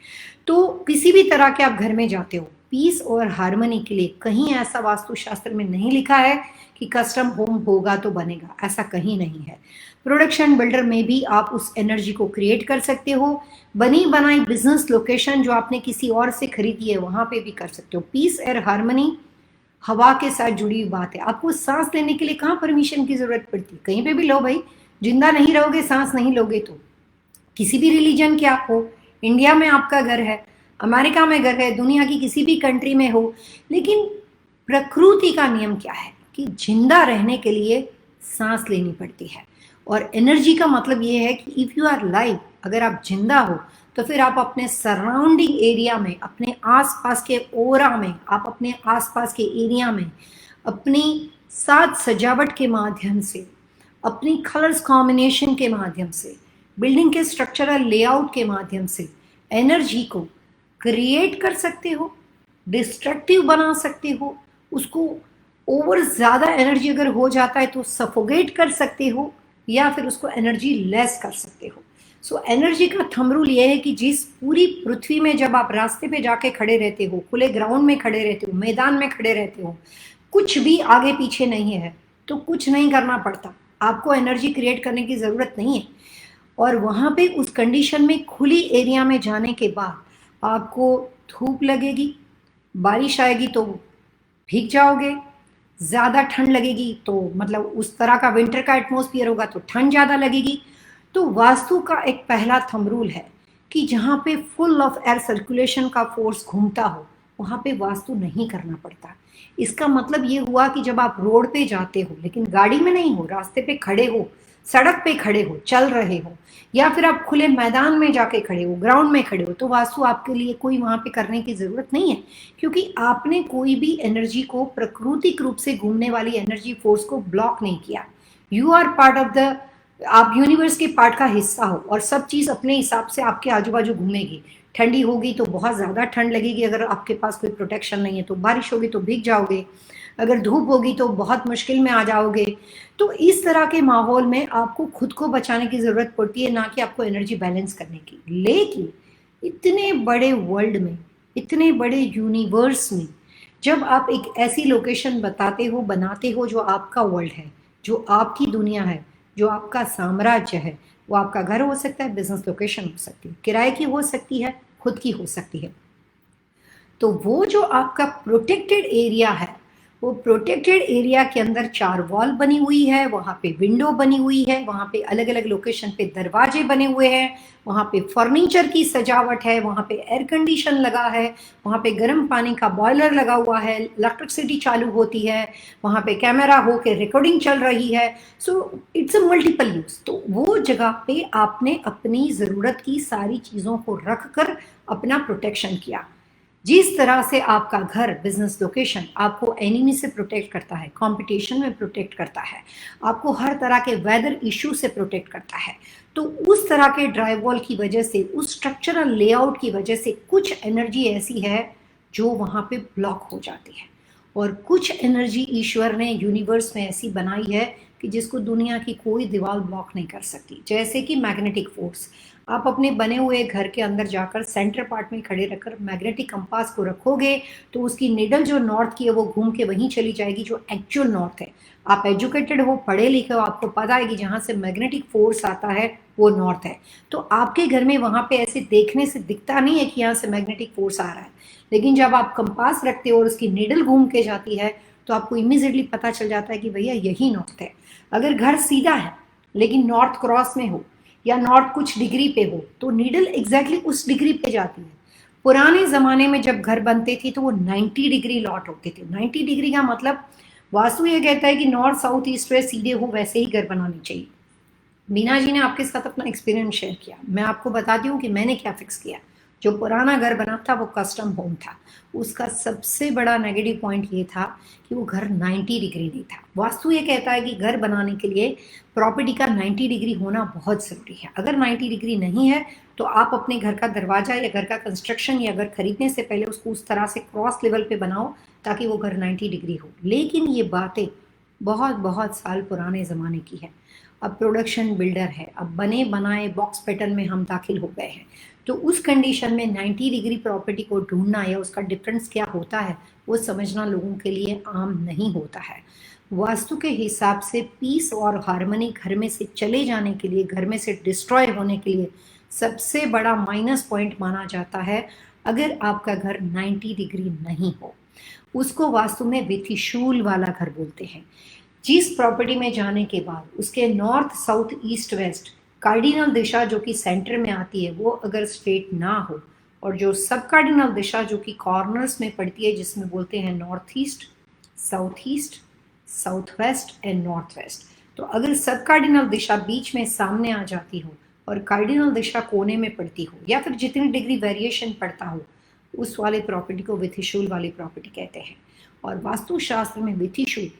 A: तो किसी भी तरह के आप घर में जाते हो, पीस और हार्मनी के लिए कहीं ऐसा वास्तुशास्त्र में नहीं लिखा है कि कस्टम होम होगा तो बनेगा, ऐसा कहीं नहीं है। प्रोडक्शन बिल्डर में भी आप उस एनर्जी को क्रिएट कर सकते हो। बनी बनाई बिजनेस लोकेशन जो आपने किसी और से खरीदी है वहां पे भी कर सकते हो। पीस और हार्मनी हवा के साथ जुड़ी हुई बात है। आपको सांस लेने के लिए कहाँ परमिशन की जरूरत पड़ती, कहीं पे भी लो भाई। जिंदा नहीं रहोगे, सांस नहीं लोगे तो। किसी भी रिलीजन के आप हो, इंडिया में आपका घर है, अमेरिका में घर है, दुनिया की किसी भी कंट्री में हो, लेकिन प्रकृति का नियम क्या है कि जिंदा रहने के लिए सांस लेनी पड़ती है। और एनर्जी का मतलब ये है कि इफ यू आर लाइव, अगर आप जिंदा हो तो फिर आप अपने सराउंडिंग एरिया में, अपने आसपास के ओरा में, आप अपने आसपास के एरिया में अपनी साज सजावट के माध्यम से, अपनी कलर्स कॉम्बिनेशन के माध्यम से, बिल्डिंग के स्ट्रक्चरल लेआउट के माध्यम से एनर्जी को क्रिएट कर सकते हो, डिस्ट्रक्टिव बना सकते हो, उसको ओवर ज़्यादा एनर्जी अगर हो जाता है तो सफोगेट कर सकते हो, या फिर उसको एनर्जी लेस कर सकते हो। सो एनर्जी का थंब रूल ये है कि जिस पूरी पृथ्वी में जब आप रास्ते पे जाके खड़े रहते हो, खुले ग्राउंड में खड़े रहते हो, मैदान में खड़े रहते हो, कुछ भी आगे पीछे नहीं है तो कुछ नहीं करना पड़ता, आपको एनर्जी क्रिएट करने की ज़रूरत नहीं है। और वहाँ पे उस कंडीशन में खुली एरिया में जाने के बाद आपको धूप लगेगी, बारिश आएगी तो भीग जाओगे, ज़्यादा ठंड लगेगी तो मतलब उस तरह का विंटर का एटमॉस्फेयर होगा तो ठंड ज़्यादा लगेगी। तो वास्तु का एक पहला थंब रूल है कि जहाँ पे फुल ऑफ एयर सर्कुलेशन का फोर्स घूमता हो वहाँ पे वास्तु नहीं करना पड़ता। इसका मतलब ये हुआ कि जब आप रोड पे जाते हो, लेकिन गाड़ी में नहीं हो, रास्ते पे खड़े हो, सड़क पे खड़े हो, चल रहे हो, या फिर आप खुले मैदान में जाके खड़े हो, ग्राउंड में खड़े हो, तो वास्तु आपके लिए कोई वहां पे करने की जरूरत नहीं है, क्योंकि आपने कोई भी एनर्जी को प्राकृतिक रूप से घूमने वाली एनर्जी फोर्स को ब्लॉक नहीं किया। You are part of the, आप यूनिवर्स के पार्ट का हिस्सा हो, और सब चीज अपने हिसाब से आपके आजू बाजू घूमेगी। ठंडी होगी तो बहुत ज्यादा ठंड लगेगी, अगर आपके पास कोई प्रोटेक्शन नहीं है तो बारिश होगी तो भीग जाओगे, अगर धूप होगी तो बहुत मुश्किल में आ जाओगे। तो इस तरह के माहौल में आपको खुद को बचाने की जरूरत पड़ती है, ना कि आपको एनर्जी बैलेंस करने की। लेकिन इतने बड़े वर्ल्ड में, इतने बड़े यूनिवर्स में, जब आप एक ऐसी लोकेशन बताते हो, बनाते हो, जो आपका वर्ल्ड है, जो आपकी दुनिया है, जो आपका साम्राज्य है, वो आपका घर हो सकता है, बिजनेस लोकेशन हो सकती है, किराए की हो सकती है, खुद की हो सकती है। तो वो जो आपका प्रोटेक्टेड एरिया है, वो प्रोटेक्टेड एरिया के अंदर 4 वॉल बनी हुई है, वहां पे विंडो बनी हुई है, वहां पे अलग अलग लोकेशन पे दरवाजे बने हुए हैं, वहां पे फर्नीचर की सजावट है, वहां पे एयर कंडीशन लगा है, वहां पे गर्म पानी का बॉयलर लगा हुआ है, इलेक्ट्रिसिटी चालू होती है, वहां पे कैमरा हो के रिकॉर्डिंग चल रही है। So it's a multiple use. तो वो जगह पे आपने अपनी जरूरत की सारी चीजों को रख कर अपना प्रोटेक्शन किया। जिस तरह से आपका घर, बिजनेस लोकेशन आपको एनिमी से प्रोटेक्ट करता है, कंपटीशन में प्रोटेक्ट करता है, आपको हर तरह के वेदर इश्यू से प्रोटेक्ट करता है, तो उस तरह के ड्राइव वॉल की वजह से, उस स्ट्रक्चरल लेआउट की वजह से कुछ एनर्जी ऐसी है जो वहां पे ब्लॉक हो जाती है, और कुछ एनर्जी ईश्वर ने यूनिवर्स में ऐसी बनाई है कि जिसको दुनिया की कोई दीवार ब्लॉक नहीं कर सकती। जैसे कि मैग्नेटिक फोर्स, आप अपने बने हुए घर के अंदर जाकर सेंटर पार्ट में खड़े रखकर मैग्नेटिक कंपास को रखोगे तो उसकी निडल जो नॉर्थ की है वो घूम के वहीं चली जाएगी जो एक्चुअल नॉर्थ है। आप एजुकेटेड हो, पढ़े लिखे हो, आपको पता है कि जहाँ से मैग्नेटिक फोर्स आता है वो नॉर्थ है। तो आपके घर में वहां पे ऐसे देखने से दिखता नहीं है कि यहाँ से मैग्नेटिक फोर्स आ रहा है, लेकिन जब आप कंपास रखते हो और उसकी निडल घूम के जाती है तो आपको इमीजिएटली पता चल जाता है कि भैया यही नॉर्थ है। अगर घर सीधा है लेकिन नॉर्थ क्रॉस में हो या नॉर्थ कुछ डिग्री पे हो तो नीडल एग्जैक्टली उस डिग्री पे जाती है। पुराने जमाने में जब घर बनते थे तो वो 90 डिग्री लॉट होते थे। 90 डिग्री का मतलब वास्तु ये कहता है कि नॉर्थ साउथ ईस्ट वेस्ट सीधे हो, वैसे ही घर बनाने चाहिए। मीना जी ने आपके साथ अपना एक्सपीरियंस शेयर किया, मैं आपको बताती हूँ कि मैंने क्या फिक्स किया। जो पुराना घर बना था वो कस्टम होम था, उसका सबसे बड़ा नेगेटिव पॉइंट ये था कि वो घर 90 डिग्री नहीं था। वास्तु ये कहता है कि घर बनाने के लिए प्रॉपर्टी का 90 डिग्री होना बहुत ज़रूरी है। अगर 90 डिग्री नहीं है तो आप अपने घर का दरवाजा या घर का कंस्ट्रक्शन या घर खरीदने से पहले उसको उस तरह से क्रॉस लेवल पे बनाओ ताकि वो घर 90 डिग्री हो। लेकिन ये बातें बहुत बहुत साल पुराने ज़माने की है। अब प्रोडक्शन बिल्डर है, अब बने बनाए बॉक्स पैटर्न में हम दाखिल हो गए हैं, तो उस कंडीशन में 90 डिग्री प्रॉपर्टी को ढूंढना या उसका डिफरेंस क्या होता है वो समझना लोगों के लिए आम नहीं होता है। वास्तु के हिसाब से पीस और हार्मनी घर में से चले जाने के लिए, घर में से डिस्ट्रॉय होने के लिए सबसे बड़ा माइनस पॉइंट माना जाता है अगर आपका घर 90 डिग्री नहीं हो। उसको वास्तु में विथिशूल वाला घर बोलते हैं। जिस प्रॉपर्टी में जाने के बाद उसके north south east west cardinal दिशा जो कि सेंटर में आती है वो अगर स्ट्रेट ना हो, और जो सब कार्डिनल दिशा जो कि कॉर्नर्स में पड़ती है जिसमें बोलते हैं north east, south west and north west, तो अगर सब कार्डिनल दिशा बीच में सामने आ जाती हो और कार्डिनल दिशा कोने में पड़ती हो या फिर जितनी डिग्री वेरिएशन पड़ता हो, उस वाले प्रॉपर्टी को विथिशूल वाली प्रॉपर्टी कहते हैं। और वास्तुशास्त्र में विथिशूल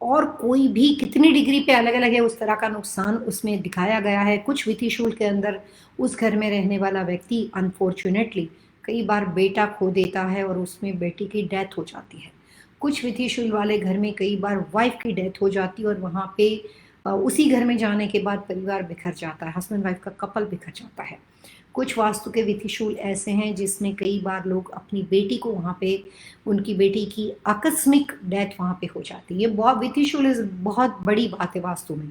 A: और कोई भी कितनी डिग्री पे अलग अलग है उस तरह का नुकसान उसमें दिखाया गया है। कुछ विथिशूल के अंदर उस घर में रहने वाला व्यक्ति अनफॉर्चुनेटली कई बार बेटा खो देता है और उसमें बेटी की डेथ हो जाती है। कुछ विथिशूल वाले घर में कई बार वाइफ की डेथ हो जाती है और वहाँ पे उसी घर में जाने के बाद परिवार बिखर जाता है, हस्बैंड वाइफ का कपल बिखर जाता है। कुछ वास्तु के विथिशूल ऐसे हैं जिसमें कई बार लोग अपनी बेटी को वहाँ पे, उनकी बेटी की आकस्मिक डेथ वहाँ पे हो जाती है। ये बहुत विथिशूल बहुत बड़ी बात है वास्तु में।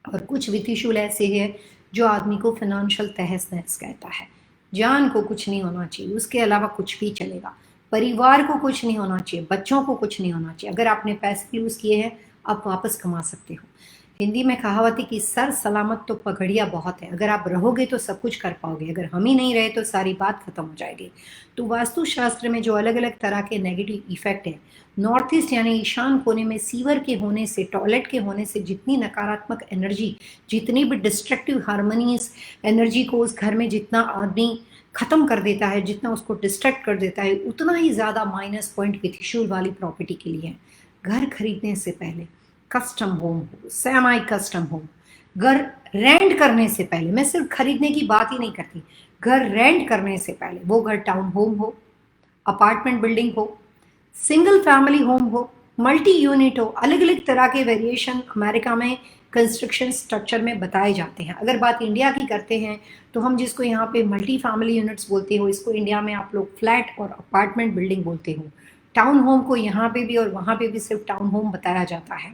A: और कुछ विथिशूल ऐसे हैं जो आदमी को फाइनेंशियल तहस नहस कहता है। जान को कुछ नहीं होना चाहिए, उसके अलावा कुछ भी चलेगा, परिवार को कुछ नहीं होना चाहिए, बच्चों को कुछ नहीं होना चाहिए। अगर आपने पैसे यूज़ किए हैं आप वापस कमा सकते हो। हिंदी में कहावत है कि सर सलामत तो पगड़िया बहुत है। अगर आप रहोगे तो सब कुछ कर पाओगे, अगर हम ही नहीं रहे तो सारी बात खत्म हो जाएगी। तो वास्तुशास्त्र में जो अलग अलग तरह के नेगेटिव इफेक्ट है, नॉर्थ ईस्ट यानी ईशान कोने में सीवर के होने से, टॉयलेट के होने से जितनी नकारात्मक एनर्जी, जितनी भी डिस्ट्रक्टिव हार्मोनीज एनर्जी को उस घर में जितना आदमी खत्म कर देता है, जितना उसको डिस्ट्रैक्ट कर देता है, उतना ही ज़्यादा माइनस पॉइंट वित्तीशूल वाली प्रॉपर्टी के लिए है। घर खरीदने से पहले कस्टम होम हो, सेमी कस्टम होम, घर रेंट करने से पहले, मैं सिर्फ खरीदने की बात ही नहीं करती, घर रेंट करने से पहले वो घर टाउन होम हो, अपार्टमेंट बिल्डिंग हो, सिंगल फैमिली होम हो, मल्टी यूनिट हो, अलग अलग तरह के वेरिएशन अमेरिका में कंस्ट्रक्शन स्ट्रक्चर में बताए जाते हैं। अगर बात इंडिया की करते हैं तो हम जिसको यहाँ पे मल्टी फैमिली यूनिट्स बोलते हो, इसको इंडिया में आप लोग फ्लैट और अपार्टमेंट बिल्डिंग बोलते हो। टाउन होम को यहाँ पे भी और वहाँ पे भी सिर्फ टाउन होम बताया जाता है।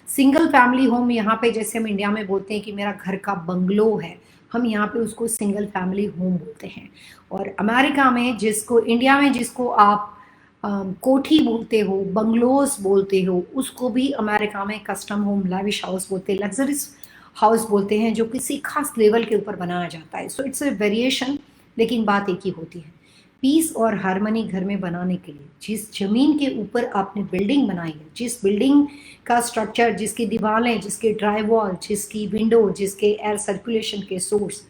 A: सिंगल फैमिली होम यहाँ पे जैसे हम इंडिया में बोलते हैं कि मेरा घर का बंगलो है, हम यहाँ पे उसको सिंगल फैमिली होम बोलते हैं। और अमेरिका में जिसको, इंडिया में जिसको आप कोठी बोलते हो, बंगलोज बोलते हो, उसको भी अमेरिका में कस्टम होम, लैविश हाउस बोलते हैं, लग्जरीज हाउस बोलते हैं, जो किसी खास लेवल के ऊपर बनाया जाता है। सो इट्स ए वेरिएशन, लेकिन बात एक ही होती है। पीस और हार्मनी घर में बनाने के लिए जिस जमीन के ऊपर आपने बिल्डिंग बनाई है, जिस बिल्डिंग का स्ट्रक्चर, जिसकी दीवारें, जिसके ड्राई वॉल, जिसकी विंडो, जिसके एयर सर्कुलेशन के सोर्स,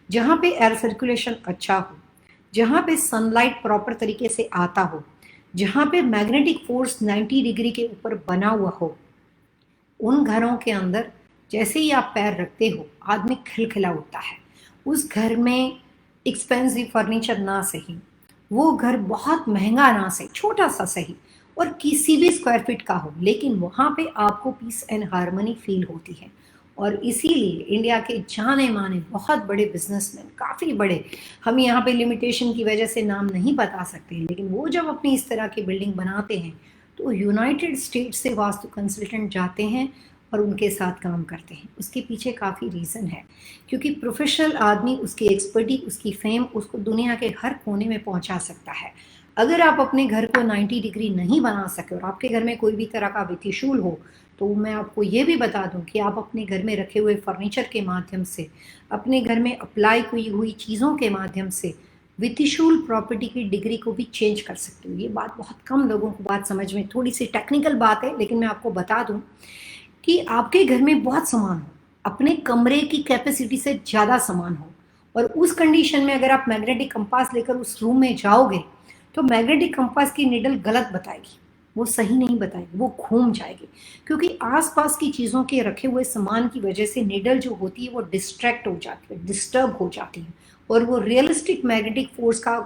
A: जहाँ पे एयर सर्कुलेशन अच्छा हो, जहाँ पे सनलाइट प्रॉपर तरीके से आता हो, जहाँ पे मैग्नेटिक फोर्स 90 डिग्री के ऊपर बना हुआ हो, उन घरों के अंदर जैसे ही आप पैर रखते हो आदमी खिलखिला उठता है। उस घर में एक्सपेंसिव फर्नीचर ना सही, वो घर बहुत महंगा ना सही, छोटा सा सही, और किसी भी स्क्वायर फीट का हो, लेकिन वहाँ पे आपको पीस एंड हार्मनी फील होती है। और इसीलिए इंडिया के जाने माने बहुत बड़े बिजनेसमैन, काफ़ी बड़े, हम यहाँ पे लिमिटेशन की वजह से नाम नहीं बता सकते, लेकिन वो जब अपनी इस तरह की बिल्डिंग बनाते हैं तो यूनाइटेड स्टेट्स से वास्तु कंसल्टेंट जाते हैं और उनके साथ काम करते हैं। उसके पीछे काफ़ी रीज़न है, क्योंकि प्रोफेशनल आदमी, उसकी एक्सपर्टी, उसकी फेम उसको दुनिया के हर कोने में पहुंचा सकता है। अगर आप अपने घर को 90 डिग्री नहीं बना सके और आपके घर में कोई भी तरह का वित्तीशूल हो, तो मैं आपको ये भी बता दूं कि आप अपने घर में रखे हुए फर्नीचर के माध्यम से, अपने घर में अप्लाई की हुई चीज़ों के माध्यम से वित्तीशूल प्रॉपर्टी की डिग्री को भी चेंज कर सकते हो। ये बात बहुत कम लोगों को बात समझ में, थोड़ी सी टेक्निकल बात है, लेकिन मैं आपको बता दूं कि आपके घर में बहुत सामान हो, अपने कमरे की कैपेसिटी से ज़्यादा सामान हो, और उस कंडीशन में अगर आप मैग्नेटिक कंपास लेकर उस रूम में जाओगे तो मैग्नेटिक कंपास की निडल गलत बताएगी, वो सही नहीं बताएगी, वो घूम जाएगी, क्योंकि आसपास की चीज़ों के रखे हुए सामान की वजह से निडल जो होती है वो डिस्ट्रैक्ट हो जाती है, डिस्टर्ब हो जाती है, और वो रियलिस्टिक मैग्नेटिक फोर्स का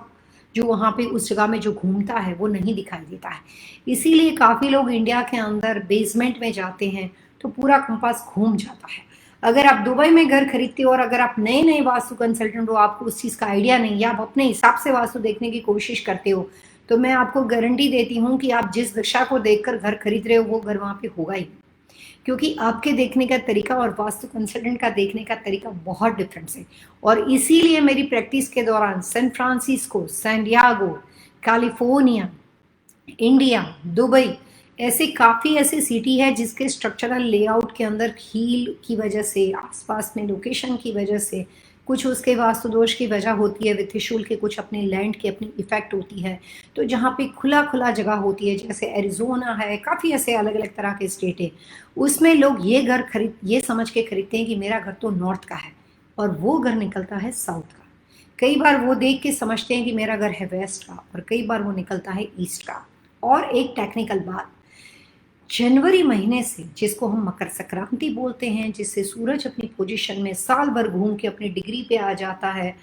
A: जो वहाँ पे उस जगह में जो घूमता है वो नहीं दिखाई देता है। इसीलिए काफ़ी लोग इंडिया के अंदर बेसमेंट में जाते हैं तो पूरा कंपास घूम जाता है। अगर आप दुबई में घर खरीदते हो और अगर आप नए नए वास्तु कंसल्टेंट हो, आपको उस चीज़ का आइडिया नहीं, या आप अपने हिसाब से वास्तु देखने की कोशिश करते हो, तो मैं आपको गारंटी देती हूँ कि आप जिस दिशा को देखकर घर खरीद रहे हो वो घर वहाँ पे होगा ही, क्योंकि आपके देखने का तरीका और वास्तु कंसल्टेंट का देखने का तरीका बहुत डिफरेंस है। और इसीलिए मेरी प्रैक्टिस के दौरान San Francisco, San Diego, California, India, Dubai, ऐसे काफ़ी ऐसे सिटी है जिसके स्ट्रक्चरल लेआउट के अंदर हील की वजह से, आसपास में लोकेशन की वजह से, कुछ उसके वास्तु दोष की वजह होती है, वित्तीशूल के कुछ अपने लैंड की अपनी इफेक्ट होती है, तो जहाँ पे खुला खुला जगह होती है, जैसे एरिजोना है, काफ़ी ऐसे अलग अलग तरह के स्टेट है, उसमें लोग ये घर ये समझ के खरीदते हैं कि मेरा घर तो नॉर्थ का है और वो घर निकलता है साउथ का। कई बार वो देख के समझते हैं कि मेरा घर है वेस्ट का, और कई बार वो निकलता है ईस्ट का। और एक टेक्निकल बात, जनवरी महीने से, जिसको हम मकर संक्रांति बोलते हैं, जिससे सूरज अपनी पोजीशन में साल भर घूम के अपनी डिग्री पे आ जाता है,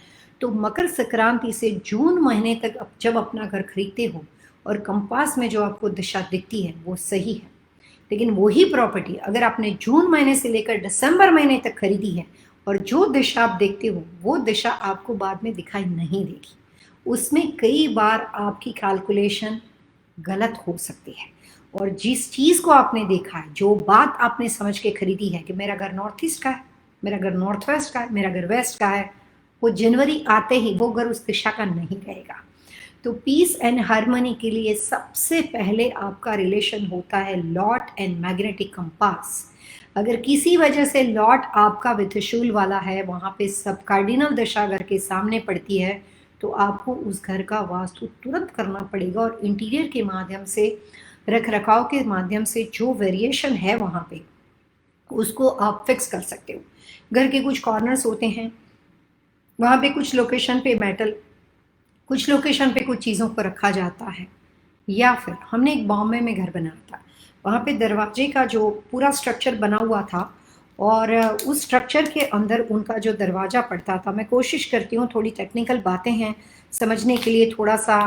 A: तो मकर संक्रांति से जून महीने तक जब अपना घर खरीदते हो और कंपास में जो आपको दिशा दिखती है वो सही है, लेकिन वही प्रॉपर्टी अगर आपने जून महीने से लेकर दिसंबर महीने तक खरीदी है और जो दिशा आप देखते हो वो दिशा आपको बाद में दिखाई नहीं देगी, उसमें कई बार आपकी कैलकुलेशन गलत हो सकती है। और जिस चीज़ को आपने देखा है, जो बात आपने समझ के खरीदी है कि मेरा घर नॉर्थ ईस्ट का है, मेरा घर नॉर्थ वेस्ट का है, मेरा घर वेस्ट का है, वो जनवरी आते ही वो घर उस दिशा का नहीं रहेगा। तो पीस एंड हार्मनी के लिए सबसे पहले आपका रिलेशन होता है लॉट एंड मैग्नेटिक कंपास। अगर किसी वजह से लॉट आपका वित्तशूल वाला है, वहाँ पे सब कार्डिनल दशा घर के सामने पड़ती है, तो आपको उस घर का वास्तु तुरंत करना पड़ेगा और इंटीरियर के माध्यम से, रख रखाव के माध्यम से जो वेरिएशन है वहाँ पे उसको आप फिक्स कर सकते हो। घर के कुछ कॉर्नर्स होते हैं, वहाँ पे कुछ लोकेशन पे मेटल, कुछ लोकेशन पे कुछ चीज़ों को रखा जाता है। या फिर हमने एक बॉम्बे में घर बनाया था, वहाँ पे दरवाजे का जो पूरा स्ट्रक्चर बना हुआ था और उस स्ट्रक्चर के अंदर उनका जो दरवाज़ा पड़ता था, मैं कोशिश करती हूँ, थोड़ी टेक्निकल बातें हैं समझने के लिए, थोड़ा सा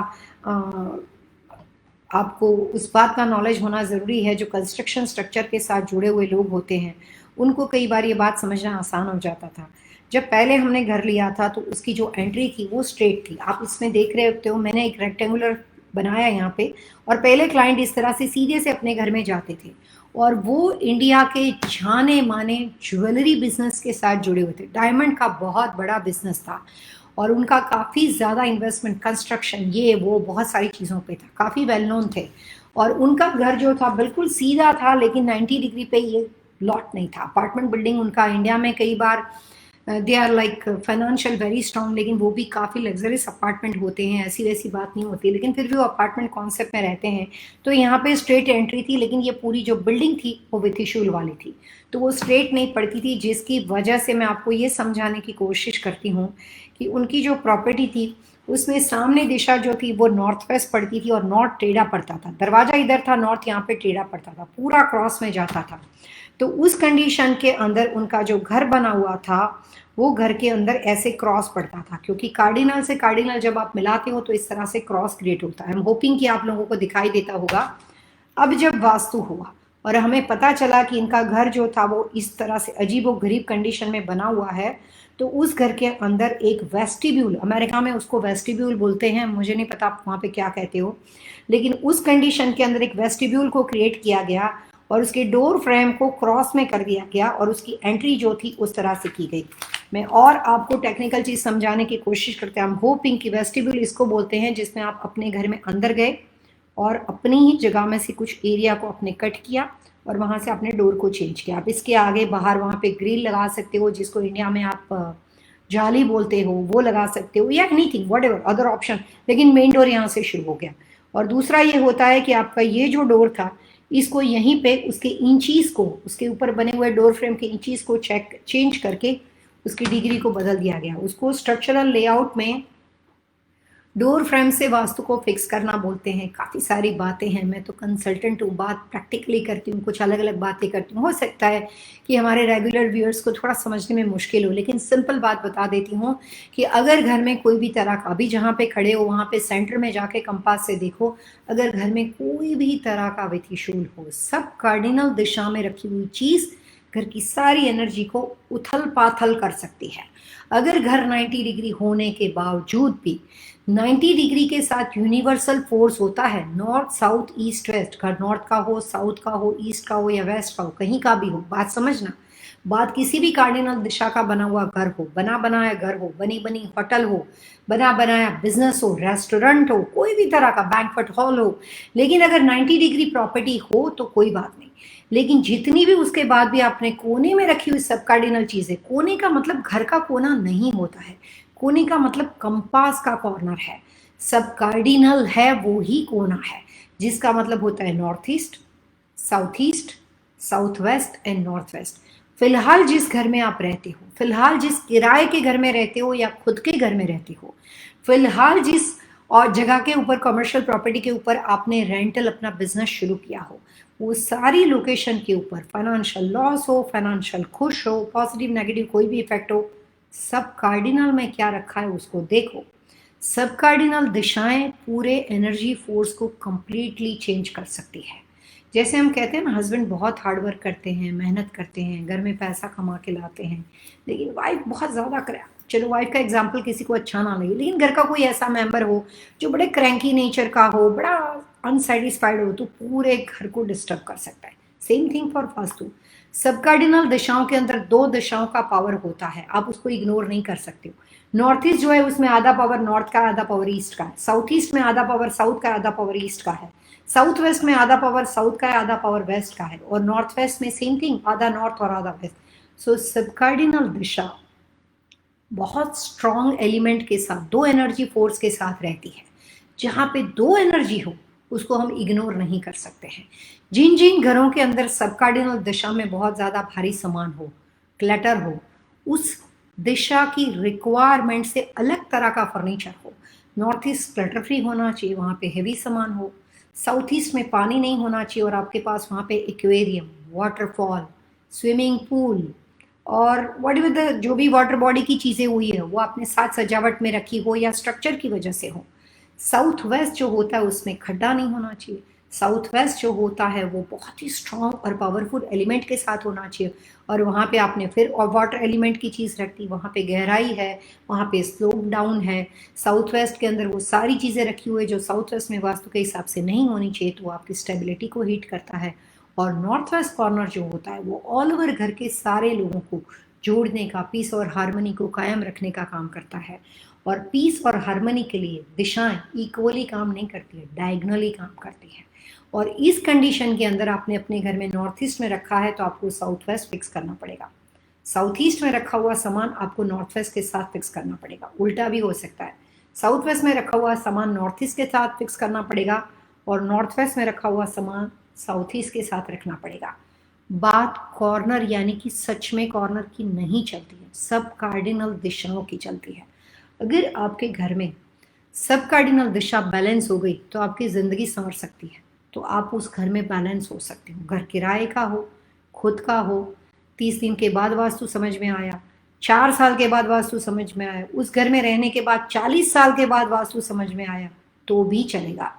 A: आपको उस बात का नॉलेज होना ज़रूरी है। जो कंस्ट्रक्शन स्ट्रक्चर के साथ जुड़े हुए लोग होते हैं उनको कई बार ये बात समझना आसान हो जाता था। जब पहले हमने घर लिया था तो उसकी जो एंट्री थी वो स्ट्रेट थी। आप इसमें देख रहे होते हो, मैंने एक रेक्टेंगुलर बनाया यहाँ पे, और पहले क्लाइंट इस तरह से सीधे से अपने घर में जाते थे और वो इंडिया के जाने माने ज्वेलरी बिजनेस के साथ जुड़े हुए थे। डायमंड का बहुत बड़ा बिजनेस था और उनका काफ़ी ज़्यादा इन्वेस्टमेंट, कंस्ट्रक्शन, ये वो बहुत सारी चीज़ों पे था, काफ़ी वेल नोन थे। और उनका घर जो था बिल्कुल सीधा था, लेकिन 90 डिग्री पे ये लॉट नहीं था। अपार्टमेंट बिल्डिंग उनका इंडिया में कई बार they are like financial very strong, लेकिन वो भी काफ़ी लग्जरियस अपार्टमेंट होते हैं, ऐसी वैसी बात नहीं होती, लेकिन फिर भी वो अपार्टमेंट कॉन्सेप्ट में रहते हैं। तो यहाँ पे स्ट्रेट एंट्री थी, लेकिन ये पूरी जो बिल्डिंग थी वो वित्तिशूल वाली थी, तो वो स्ट्रेट नहीं पड़ती थी, जिसकी वजह से मैं आपको ये समझाने की कोशिश करती हूँ कि उनकी जो प्रॉपर्टी थी उसमें सामने दिशा जो थी वो नॉर्थ वेस्ट पड़ती थी और नॉर्थ टेढ़ा पड़ता था। दरवाजा इधर था, नॉर्थ यहाँ पे टेढ़ा पड़ता था, पूरा क्रॉस में जाता था। तो उस कंडीशन के अंदर उनका जो घर बना हुआ था वो घर के अंदर ऐसे क्रॉस पड़ता था, क्योंकि कार्डिनल से कार्डिनल जब आप मिलाते हो तो इस तरह से क्रॉस क्रिएट होता है। आई एम होपिंग कि आप लोगों को दिखाई देता होगा। अब जब वास्तु हुआ और हमें पता चला कि इनका घर जो था वो इस तरह से अजीबोगरीब कंडीशन में बना हुआ है, तो उस घर के अंदर एक वेस्टिब्यूल, अमेरिका में उसको वेस्टिब्यूल बोलते हैं, मुझे नहीं पता आप वहाँ पे क्या कहते हो, लेकिन उस कंडीशन के अंदर एक वेस्टिब्यूल को क्रिएट किया गया और उसके डोर फ्रेम को क्रॉस में कर दिया गया और उसकी एंट्री जो थी उस तरह से की गई। मैं और आपको टेक्निकल चीज़ समझाने की कोशिश करते हैं। हम होपिंग कि वेस्टिब्यूल इसको बोलते हैं जिसमें आप अपने घर में अंदर गए और अपनी ही जगह में से कुछ एरिया को आपने कट किया और वहाँ से आपने डोर को चेंज किया। आप इसके आगे बाहर वहाँ पे ग्रिल लगा सकते हो, जिसको इंडिया में आप जाली बोलते हो, वो लगा सकते हो, या एनीथिंग व्हाटएवर अदर ऑप्शन, लेकिन मेन डोर यहाँ से शुरू हो गया। और दूसरा ये होता है कि आपका ये जो डोर था इसको यहीं पे उसके इंचीज को, उसके ऊपर बने हुए डोर फ्रेम के इंचीज को चेंज करके उसकी डिग्री को बदल दिया गया। उसको स्ट्रक्चरल लेआउट में डोर फ्रेम से वास्तु को फिक्स करना बोलते हैं। काफ़ी सारी बातें हैं, मैं तो कंसल्टेंट हूँ, बात प्रैक्टिकली करती हूँ, कुछ अलग अलग बातें करती हूँ। हो सकता है कि हमारे रेगुलर व्यूअर्स को थोड़ा समझने में मुश्किल हो, लेकिन सिंपल बात बता देती हूँ कि अगर घर में कोई भी तरह का, अभी जहाँ पे खड़े हो वहाँ पे सेंटर में जाके कंपास से देखो, अगर घर में कोई भी तरह का वित्तिशूल हो, सब कार्डिनल दिशा में रखी हुई चीज़ घर की सारी एनर्जी को उथल पाथल कर सकती है। अगर घर 90 डिग्री होने के बावजूद भी 90 डिग्री के साथ यूनिवर्सल फोर्स होता है, नॉर्थ साउथ ईस्ट वेस्ट, घर नॉर्थ का हो, साउथ का हो, ईस्ट का हो या वेस्ट का हो, कहीं का भी हो, बात समझना। बात किसी भी कार्डिनल दिशा का बना हुआ घर हो, बना बनाया घर हो, बनी बनी होटल हो, बना बनाया बिजनेस हो, रेस्टोरेंट हो, कोई भी तरह का बैंक्वेट हॉल हो, लेकिन अगर 90 डिग्री प्रॉपर्टी हो तो कोई बात नहीं। लेकिन जितनी भी उसके बाद भी आपने कोने में रखी हुई सब कार्डिनल चीजें, कोने का मतलब घर का कोना नहीं होता है, कोने का मतलब कंपास का कॉर्नर है। सब कार्डिनल है वो ही कोना है, जिसका मतलब होता है north east, south east, south west and north west. फिलहाल जिस घर में आप रहते हो, फिलहाल जिस किराए के घर में रहते हो या खुद के घर में रहते हो, फिलहाल जिस और जगह के ऊपर, कमर्शियल प्रॉपर्टी के ऊपर आपने रेंटल अपना बिजनेस शुरू किया हो, वो सारी लोकेशन के ऊपर फाइनेंशियल लॉस हो, फाइनेंशियल खुश हो, पॉजिटिव नेगेटिव कोई भी इफेक्ट हो, सब कार्डिनल में क्या रखा है उसको देखो। सब कार्डिनल दिशाएं पूरे एनर्जी फोर्स को कंप्लीटली चेंज कर सकती है। जैसे हम कहते हैं ना, हस्बैंड बहुत हार्ड वर्क करते हैं, मेहनत करते हैं, घर में पैसा कमा के लाते हैं, लेकिन वाइफ बहुत ज़्यादा चलो वाइफ का एग्जाम्पल किसी को अच्छा ना लगे, लेकिन घर का कोई ऐसा मेंबर हो जो बड़े क्रैंकी नेचर का हो, बड़ा अनसेटिस्फाइड हो, तो पूरे घर को डिस्टर्ब कर सकता है। Same thing for vastu. सब कार्डिनल दिशाओं के अंदर 2 दिशाओं का पावर होता है, आप उसको इग्नोर नहीं कर सकते हो। नॉर्थ ईस्ट जो है उसमें आधा पावर नॉर्थ का, आधा पावर ईस्ट का है। साउथ ईस्ट में आधा पावर साउथ का, आधा पावर ईस्ट का है। साउथ वेस्ट में आधा पावर साउथ का है, आधा पावर वेस्ट का है। और नॉर्थ वेस्ट में सेम थिंग, आधा नॉर्थ और आधा वेस्ट। सो सब कार्डिनल दिशा बहुत स्ट्रॉन्ग एलिमेंट के साथ, दो एनर्जी फोर्स के साथ रहती है। जहाँ पे दो एनर्जी हो उसको हम इग्नोर नहीं कर सकते हैं। जिन जिन घरों के अंदर सब कार्डिनल दिशा में बहुत ज़्यादा भारी सामान हो, क्लटर हो, उस दिशा की रिक्वायरमेंट से अलग तरह का फर्नीचर हो। नॉर्थ ईस्ट क्लटर फ्री होना चाहिए, वहाँ पे हेवी सामान हो। साउथ ईस्ट में पानी नहीं होना चाहिए और आपके पास वहाँ पे एक्वेरियम, वाटरफॉल, स्विमिंग पूल और वट एवर द जो भी वाटर बॉडी की चीज़ें हुई है वो आपने साथ सजावट में रखी हो या स्ट्रक्चर की वजह से हो। साउथ वेस्ट जो होता है उसमें खड्डा नहीं होना चाहिए। साउथ वेस्ट जो होता है वो बहुत ही स्ट्रॉन्ग और पावरफुल एलिमेंट के साथ होना चाहिए। और वहाँ पे आपने फिर और वाटर एलिमेंट की चीज़ रख दी, वहाँ पे गहराई है, वहाँ पे स्लोप डाउन है। साउथ वेस्ट के अंदर वो सारी चीज़ें रखी हुई है जो साउथ वेस्ट में वास्तु के हिसाब से नहीं होनी चाहिए, तो आपकी स्टेबिलिटी को हीट करता है। और नॉर्थ वेस्ट कॉर्नर जो होता है वो ऑल ओवर घर के सारे लोगों को जोड़ने का, पीस और हार्मनी को कायम रखने का काम करता है। और पीस और हार्मनी के लिए दिशाएं इक्वली काम नहीं करती है, डायगनली काम करती है। और इस कंडीशन के अंदर आपने अपने घर में नॉर्थ ईस्ट में रखा है तो आपको साउथ वेस्ट फिक्स करना पड़ेगा। साउथ ईस्ट में रखा हुआ सामान आपको नॉर्थ वेस्ट के साथ फिक्स करना पड़ेगा। उल्टा भी हो सकता है, साउथ वेस्ट में रखा हुआ सामान नॉर्थ ईस्ट के साथ फिक्स करना पड़ेगा और नॉर्थ वेस्ट में रखा हुआ सामान साउथ ईस्ट के साथ रखना पड़ेगा। बात कॉर्नर यानी कि सच में कॉर्नर की नहीं चलती है, सब कार्डिनल दिशाओं की चलती है। अगर आपके घर में सब कार्डिनल दिशा बैलेंस हो गई तो आपकी ज़िंदगी संवर सकती है। तो आप उस घर में बैलेंस हो सकते हो। घर किराए का हो, खुद का हो, 30 दिन के बाद वास्तु समझ में आया, 4 साल के बाद वास्तु समझ में आया, उस घर में रहने के बाद 40 साल के बाद वास्तु समझ में आया तो भी चलेगा।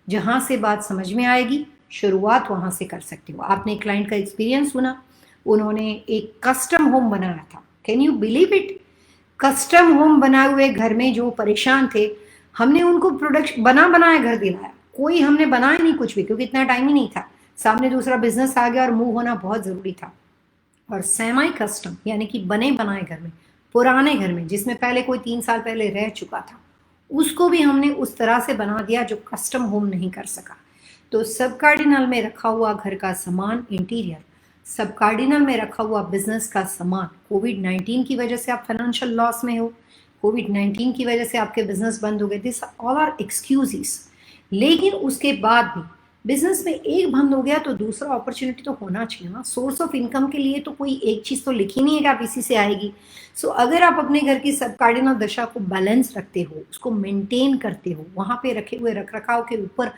A: जहाँ से बात समझ में आएगी शुरुआत वहाँ से कर सकते हो। आपने क्लाइंट का एक्सपीरियंस सुना, उन्होंने एक कस्टम होम बनाया था। Can you believe it? Custom home बनाए हुए घर में जो परेशान थे, हमने उनको प्रोडक्ट बनाया घर दिलाया। कोई हमने बनाया नहीं कुछ भी, क्योंकि इतना टाइम ही नहीं था। सामने दूसरा बिजनेस आ गया और मूव होना बहुत ज़रूरी था। और सेमी कस्टम यानी कि बने बनाए घर में, पुराने घर में जिसमें पहले कोई 3 साल पहले रह चुका था, उसको भी हमने उस तरह से बना दिया जो कस्टम होम नहीं कर सका। तो सब कार्डिनल में रखा हुआ घर का सामान, इंटीरियर, सब कार्डिनल में रखा हुआ बिजनेस का सामान, कोविड-19 की वजह से आप फाइनेंशियल लॉस में हो, कोविड-19 की वजह से आपके बिजनेस बंद हो गए, दिस ऑल आर एक्सक्यूजेस। लेकिन उसके बाद भी बिजनेस में एक बंद हो गया तो दूसरा अपॉर्चुनिटी तो होना चाहिए ना। सोर्स ऑफ इनकम के लिए तो कोई एक चीज़ तो लिखी नहीं है कि आप इसी से आएगी। सो अगर आप अपने घर की सब कार्डिनल दशा को बैलेंस रखते हो, उसको मेंटेन करते हो, वहाँ पे रखे हुए रख रखाव के ऊपर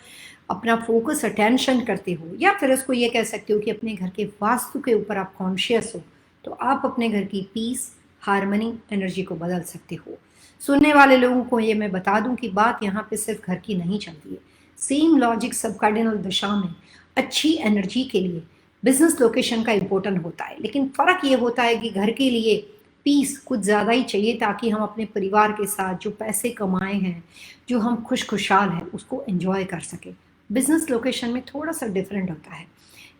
A: अपना फोकस अटेंशन करते हो, या फिर उसको ये कह सकते हो कि अपने घर के वास्तु के ऊपर आप कॉन्शियस हो, तो आप अपने घर की पीस, हार्मनी, एनर्जी को बदल सकते हो। सुनने वाले लोगों को ये मैं बता दूं कि बात यहाँ पे सिर्फ घर की नहीं चलती है। सेम लॉजिक सब कार्डिनल दिशा में अच्छी एनर्जी के लिए बिजनेस लोकेशन का इम्पोर्टेंट होता है, लेकिन फ़र्क ये होता है कि घर के लिए पीस कुछ ज़्यादा ही चाहिए ताकि हम अपने परिवार के साथ जो पैसे कमाए हैं, जो हम खुशहाल हैं, उसको एंजॉय कर सकें। बिजनेस लोकेशन में थोड़ा सा डिफरेंट होता है।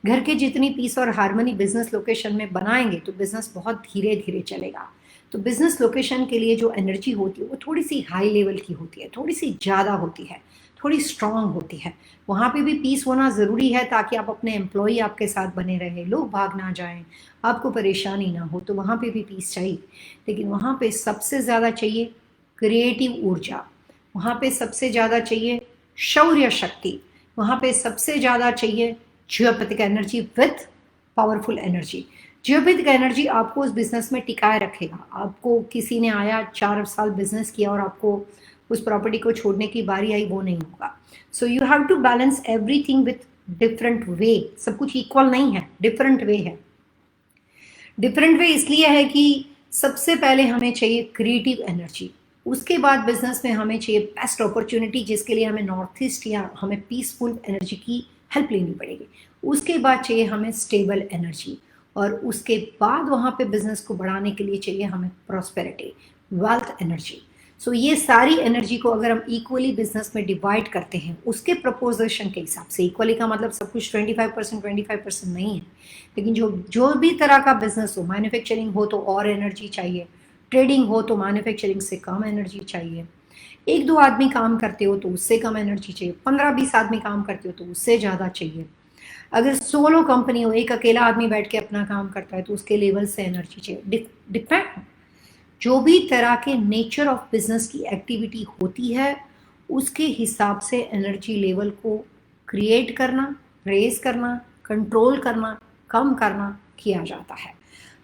A: घर के जितनी पीस और हार्मनी बिजनेस लोकेशन में बनाएंगे तो बिजनेस बहुत धीरे धीरे चलेगा। तो बिजनेस लोकेशन के लिए जो एनर्जी होती है वो थोड़ी सी हाई लेवल की होती है, थोड़ी सी ज़्यादा होती है, थोड़ी स्ट्रांग होती है। वहाँ पे भी पीस होना ज़रूरी है ताकि आप अपने एम्प्लॉई आपके साथ बने रहे, लोग भाग ना जाएं, आपको परेशानी ना हो, तो वहाँ पे भी पीस चाहिए। लेकिन वहाँ पे सबसे ज़्यादा चाहिए क्रिएटिव ऊर्जा, वहाँ पे सबसे ज़्यादा चाहिए शौर्य शक्ति, वहाँ पे सबसे ज़्यादा चाहिए geopathic energy with powerful energy. Geopathic energy आपको उस बिजनेस में टिकाए रखेगा। आपको किसी ने आया 4 साल बिजनेस किया और आपको उस प्रॉपर्टी को छोड़ने की बारी आई, वो नहीं होगा। So you have to balance everything with different way. सब कुछ इक्वल नहीं है, डिफरेंट वे है। डिफरेंट वे इसलिए है कि सबसे पहले हमें चाहिए क्रिएटिव एनर्जी, उसके बाद बिजनेस में हमें चाहिए बेस्ट अपॉर्चुनिटी, जिसके लिए हमें नॉर्थ ईस्ट या हमें पीसफुल एनर्जी की हेल्प लेनी पड़ेगी। उसके बाद चाहिए हमें स्टेबल एनर्जी, और उसके बाद वहाँ पे बिजनेस को बढ़ाने के लिए चाहिए हमें प्रॉस्पेरिटी, वेल्थ एनर्जी। सो ये सारी एनर्जी को अगर हम इक्वली बिजनेस में डिवाइड करते हैं उसके प्रपोजिशन के हिसाब से, इक्वली का मतलब सब कुछ 25% नहीं है, लेकिन जो जो भी तरह का बिजनेस हो, मैन्युफैक्चरिंग हो तो और एनर्जी चाहिए, ट्रेडिंग हो तो मैन्युफैक्चरिंग से कम एनर्जी चाहिए, 1-2 आदमी काम करते हो तो उससे कम एनर्जी चाहिए, 15-20 आदमी काम करते हो तो उससे ज़्यादा चाहिए। अगर सोलो कंपनी हो, एक अकेला आदमी बैठ के अपना काम करता है तो उसके लेवल से एनर्जी चाहिए। डिपेंड, जो भी तरह के नेचर ऑफ बिजनेस की एक्टिविटी होती है उसके हिसाब से एनर्जी लेवल को क्रिएट करना, रेज करना, कंट्रोल करना, कम करना किया जाता है।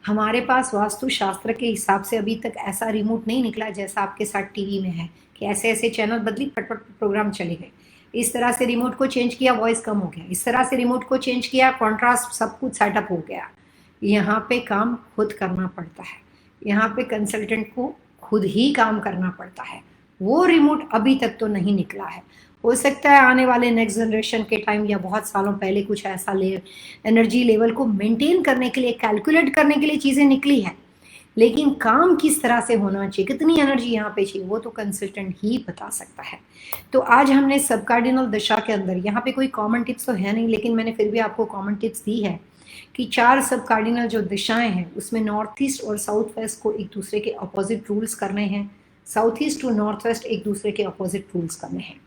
A: हमारे पास वास्तुशास्त्र के हिसाब से अभी तक ऐसा रिमोट नहीं निकला जैसा आपके साथ टीवी में है कि ऐसे ऐसे चैनल बदली, फटफट प्रोग्राम चले गए। इस तरह से रिमोट को चेंज किया, वॉइस कम हो गया, इस तरह से रिमोट को चेंज किया, कॉन्ट्रास्ट सब कुछ सेटअप हो गया। यहाँ पे काम खुद करना पड़ता है, यहाँ पे कंसल्टेंट को खुद ही काम करना पड़ता है। वो रिमोट अभी तक तो नहीं निकला है। हो सकता है आने वाले नेक्स्ट जनरेशन के टाइम या बहुत सालों पहले कुछ ऐसा एनर्जी लेवल को मेंटेन करने के लिए, कैलकुलेट करने के लिए चीज़ें निकली है, लेकिन काम किस तरह से होना चाहिए, कितनी एनर्जी यहाँ पे चाहिए, वो तो कंसल्टेंट ही बता सकता है। तो आज हमने सब कार्डिनल दशा के अंदर, यहाँ पे कोई कॉमन टिप्स तो है नहीं, लेकिन मैंने फिर भी आपको कॉमन टिप्स दी है कि 4 सब कार्डिनल जो दिशाएं हैं उसमें नॉर्थ ईस्ट और साउथ वेस्ट को एक दूसरे के अपोजिट रूल्स करने हैं, south east to north west एक दूसरे के अपोजिट रूल्स करने हैं।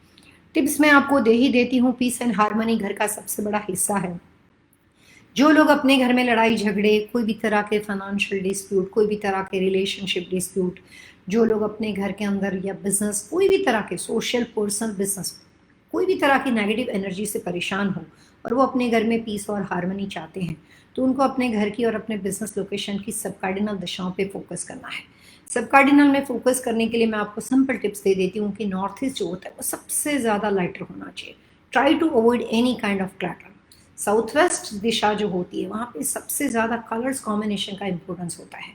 A: टिप्स मैं आपको दे ही देती हूँ। पीस एंड हार्मनी घर का सबसे बड़ा हिस्सा है। जो लोग अपने घर में लड़ाई झगड़े, कोई भी तरह के फाइनेंशियल डिस्प्यूट, कोई भी तरह के रिलेशनशिप डिस्प्यूट, जो लोग अपने घर के अंदर या बिजनेस, कोई भी तरह के सोशल पर्सनल बिजनेस, कोई भी तरह की नेगेटिव एनर्जी से परेशान हो और वो अपने घर में पीस और हार्मनी चाहते हैं, तो उनको अपने घर की और अपने बिजनेस लोकेशन की सब कार्डिनल दिशाओं पे फोकस करना है। सब कार्डिनल में फोकस करने के लिए मैं आपको सिंपल टिप्स दे देती हूँ कि नॉर्थ ईस्ट जो होता है वो सबसे ज़्यादा लाइटर होना चाहिए। Try to avoid any kind of clutter. South west दिशा जो होती है वहाँ पे सबसे ज़्यादा कलर्स कॉम्बिनेशन का इम्पोर्टेंस होता है,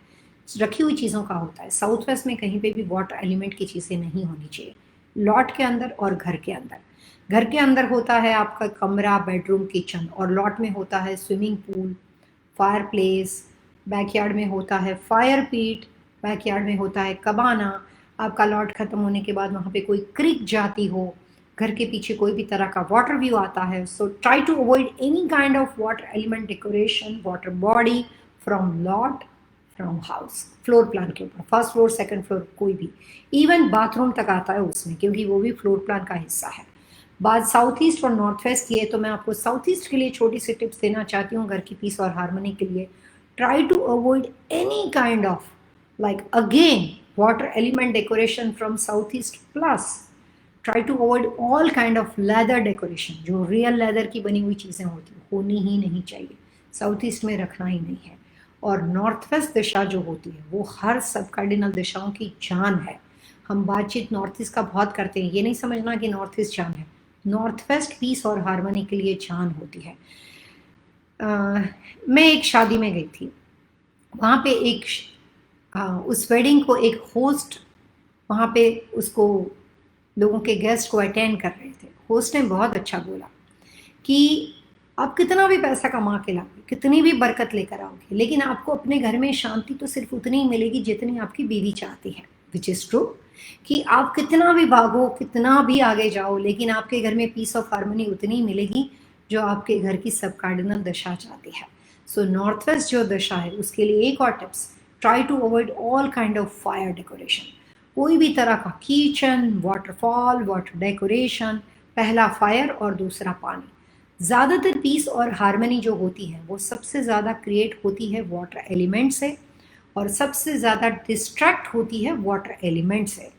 A: रखी हुई चीज़ों का होता है। साउथ वेस्ट में कहीं पे भी वाटर एलिमेंट की चीज़ें नहीं होनी चाहिए, लॉट के अंदर और घर के अंदर। घर के अंदर होता है आपका कमरा, बेडरूम, किचन, और लॉट में होता है swimming pool, fire place, backyard में होता है फायर पीट, बैकयार्ड में होता है कबाना। आपका लॉट ख़त्म होने के बाद वहाँ पे कोई क्रिक जाती हो, घर के पीछे कोई भी तरह का वाटर व्यू आता है, so try to avoid any kind of water element decoration, water body from lot, from house. Floor plan के ऊपर, फर्स्ट फ्लोर, सेकंड फ्लोर, कोई भी, इवन बाथरूम तक आता है उसमें, क्योंकि वो भी फ्लोर प्लान का हिस्सा है। बात साउथ ईस्ट और नॉर्थ वेस्ट की है, तो मैं आपको साउथ ईस्ट के लिए छोटी सी टिप्स देना चाहती हूँ घर की पीस और हार्मनी के लिए। Try to avoid any kind of like again water element decoration from southeast, plus try to avoid all kind of leather decoration, जो रियल लेदर की बनी हुई चीज़ें होती हैं होनी ही नहीं चाहिए, साउथ ईस्ट में रखना ही नहीं है। और नॉर्थ वेस्ट दिशा जो होती है वो हर सब कार्डिनल दिशाओं की जान है। हम बातचीत नॉर्थ ईस्ट का बहुत करते हैं, ये नहीं समझना कि नॉर्थ ईस्ट जान है, नॉर्थ वेस्ट पीस और हार्मनी के लिए जान होती है। मैं एक शादी में गई थी, वहाँ पे एक उस वेडिंग को एक होस्ट वहाँ पे उसको लोगों के गेस्ट को अटेंड कर रहे थे। होस्ट ने बहुत अच्छा बोला कि आप कितना भी पैसा कमा के लाओगे, कितनी भी बरकत लेकर आओगे, लेकिन आपको अपने घर में शांति तो सिर्फ उतनी ही मिलेगी जितनी आपकी बीवी चाहती है। विच इज़ ट्रू कि आप कितना भी भागो, कितना भी आगे जाओ, लेकिन आपके घर में पीस ऑफ हार्मनी उतनी ही मिलेगी जो आपके घर की सब कार्डिनल दशा चाहती है। सो नॉर्थ वेस्ट जो दशा है उसके लिए एक और tips, try to avoid all kind of fire decoration. कोई भी तरह का किचन, वाटरफॉल, वाटर डेकोरेशन, पहला फायर और दूसरा पानी। ज़्यादातर पीस और हार्मनी जो होती है वो सबसे ज़्यादा क्रिएट होती है वाटर एलिमेंट से, और सबसे ज़्यादा डिस्ट्रैक्ट होती है वाटर एलिमेंट से।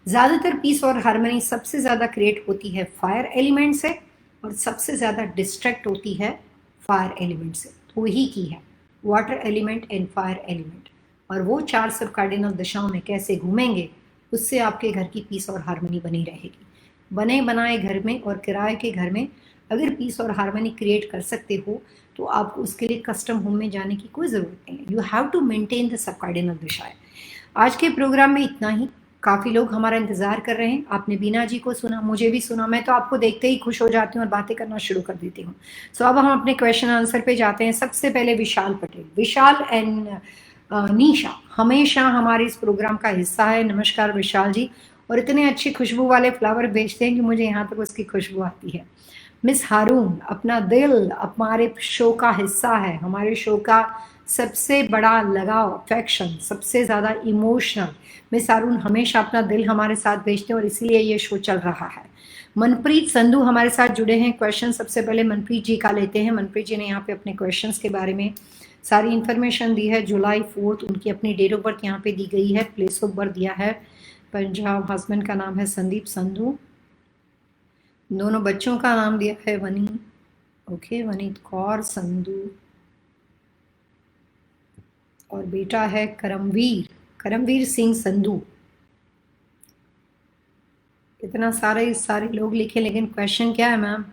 A: ज़्यादातर पीस और हार्मनी सबसे ज़्यादा क्रिएट होती है फायर एलिमेंट से, और सबसे ज़्यादा डिस्ट्रैक्ट होती है फायर एलिमेंट से। तो वही की है, water element and fire element. और वो 4 सब कार्डिनल दिशाओं में कैसे घूमेंगे, उससे आपके घर की पीस और हार्मनी बनी रहेगी। बने बनाए घर में और किराए के घर में अगर पीस और हार्मनी क्रिएट कर सकते हो तो आपको उसके लिए कस्टम होम में जाने की कोई ज़रूरत नहीं है। You have to maintain the सब कार्डिनल दिशाएं। आज के प्रोग्राम में इतना ही। काफ़ी लोग हमारा इंतज़ार कर रहे हैं। आपने बीना जी को सुना, मुझे भी सुना, मैं तो आपको देखते ही खुश हो जाती हूँ और बातें करना शुरू कर देती हूँ। सो अब हम अपने क्वेश्चन आंसर पे जाते हैं। सबसे पहले विशाल पटेल, विशाल एंड निशा हमेशा हमारे इस प्रोग्राम का हिस्सा है। नमस्कार विशाल जी, और इतने अच्छे खुशबू वाले फ्लावर भेजते हैं कि मुझे यहाँ तक उसकी खुशबू आती है। मिस हारून, अपना दिल हमारे शो का हिस्सा है, हमारे शो का सबसे बड़ा लगाव, अफेक्शन, सबसे ज़्यादा इमोशनल। मिस अरुण हमेशा अपना दिल हमारे साथ भेजते हैं और इसीलिए ये शो चल रहा है। मनप्रीत संधू हमारे साथ जुड़े हैं। क्वेश्चन सबसे पहले मनप्रीत जी का लेते हैं। मनप्रीत जी ने यहाँ पे अपने क्वेश्चंस के बारे में सारी इन्फॉर्मेशन दी है। जुलाई 4 उनकी अपनी डेट ऑफ बर्थ यहाँ पे दी गई है, प्लेस ऑफ बर्थ दिया है पंजाब, हस्बैंड का नाम है संदीप संधू, दोनों बच्चों का नाम दिया है वनीत कौर संधू और बेटा है करमवीर सिंह संधू। इतना सारे लोग लिखे, लेकिन क्वेश्चन क्या है मैम?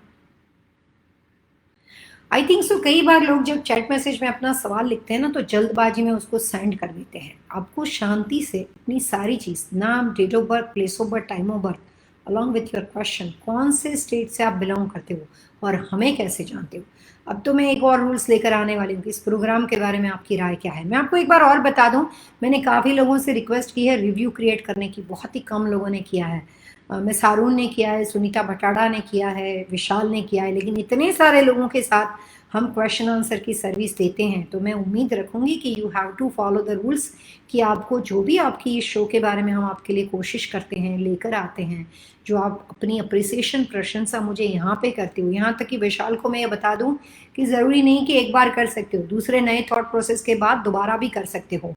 A: आई थिंक सो कई बार लोग जब चैट मैसेज में अपना सवाल लिखते हैं ना तो जल्दबाजी में उसको सेंड कर देते हैं। आपको शांति से अपनी सारी चीज़, नाम, date of birth, place of birth, time of birth, along with your question, कौन से स्टेट से आप बिलोंग करते हो और हमें कैसे जानते हो। अब तो मैं एक और रूल्स लेकर आने वाली हूँ कि इस प्रोग्राम के बारे में आपकी राय क्या है। मैं आपको एक बार और बता दूँ, मैंने काफ़ी लोगों से रिक्वेस्ट की है रिव्यू क्रिएट करने की, बहुत ही कम लोगों ने किया है। मिस हारून ने किया है, सुनीता भटाड़ा ने किया है, विशाल ने किया है, लेकिन इतने सारे लोगों के साथ हम क्वेश्चन आंसर की सर्विस देते हैं तो मैं उम्मीद रखूंगी कि you have to follow the rules, कि आपको जो भी आपकी इस शो के बारे में हम आपके लिए कोशिश करते हैं, लेकर आते हैं, जो आप अपनी अप्रिसिएशन, प्रशंसा मुझे यहाँ पे करते हो। यहाँ तक कि विशाल को मैं ये बता दूँ कि ज़रूरी नहीं कि एक बार कर सकते हो, दूसरे नए थॉट प्रोसेस के बाद दोबारा भी कर सकते हो।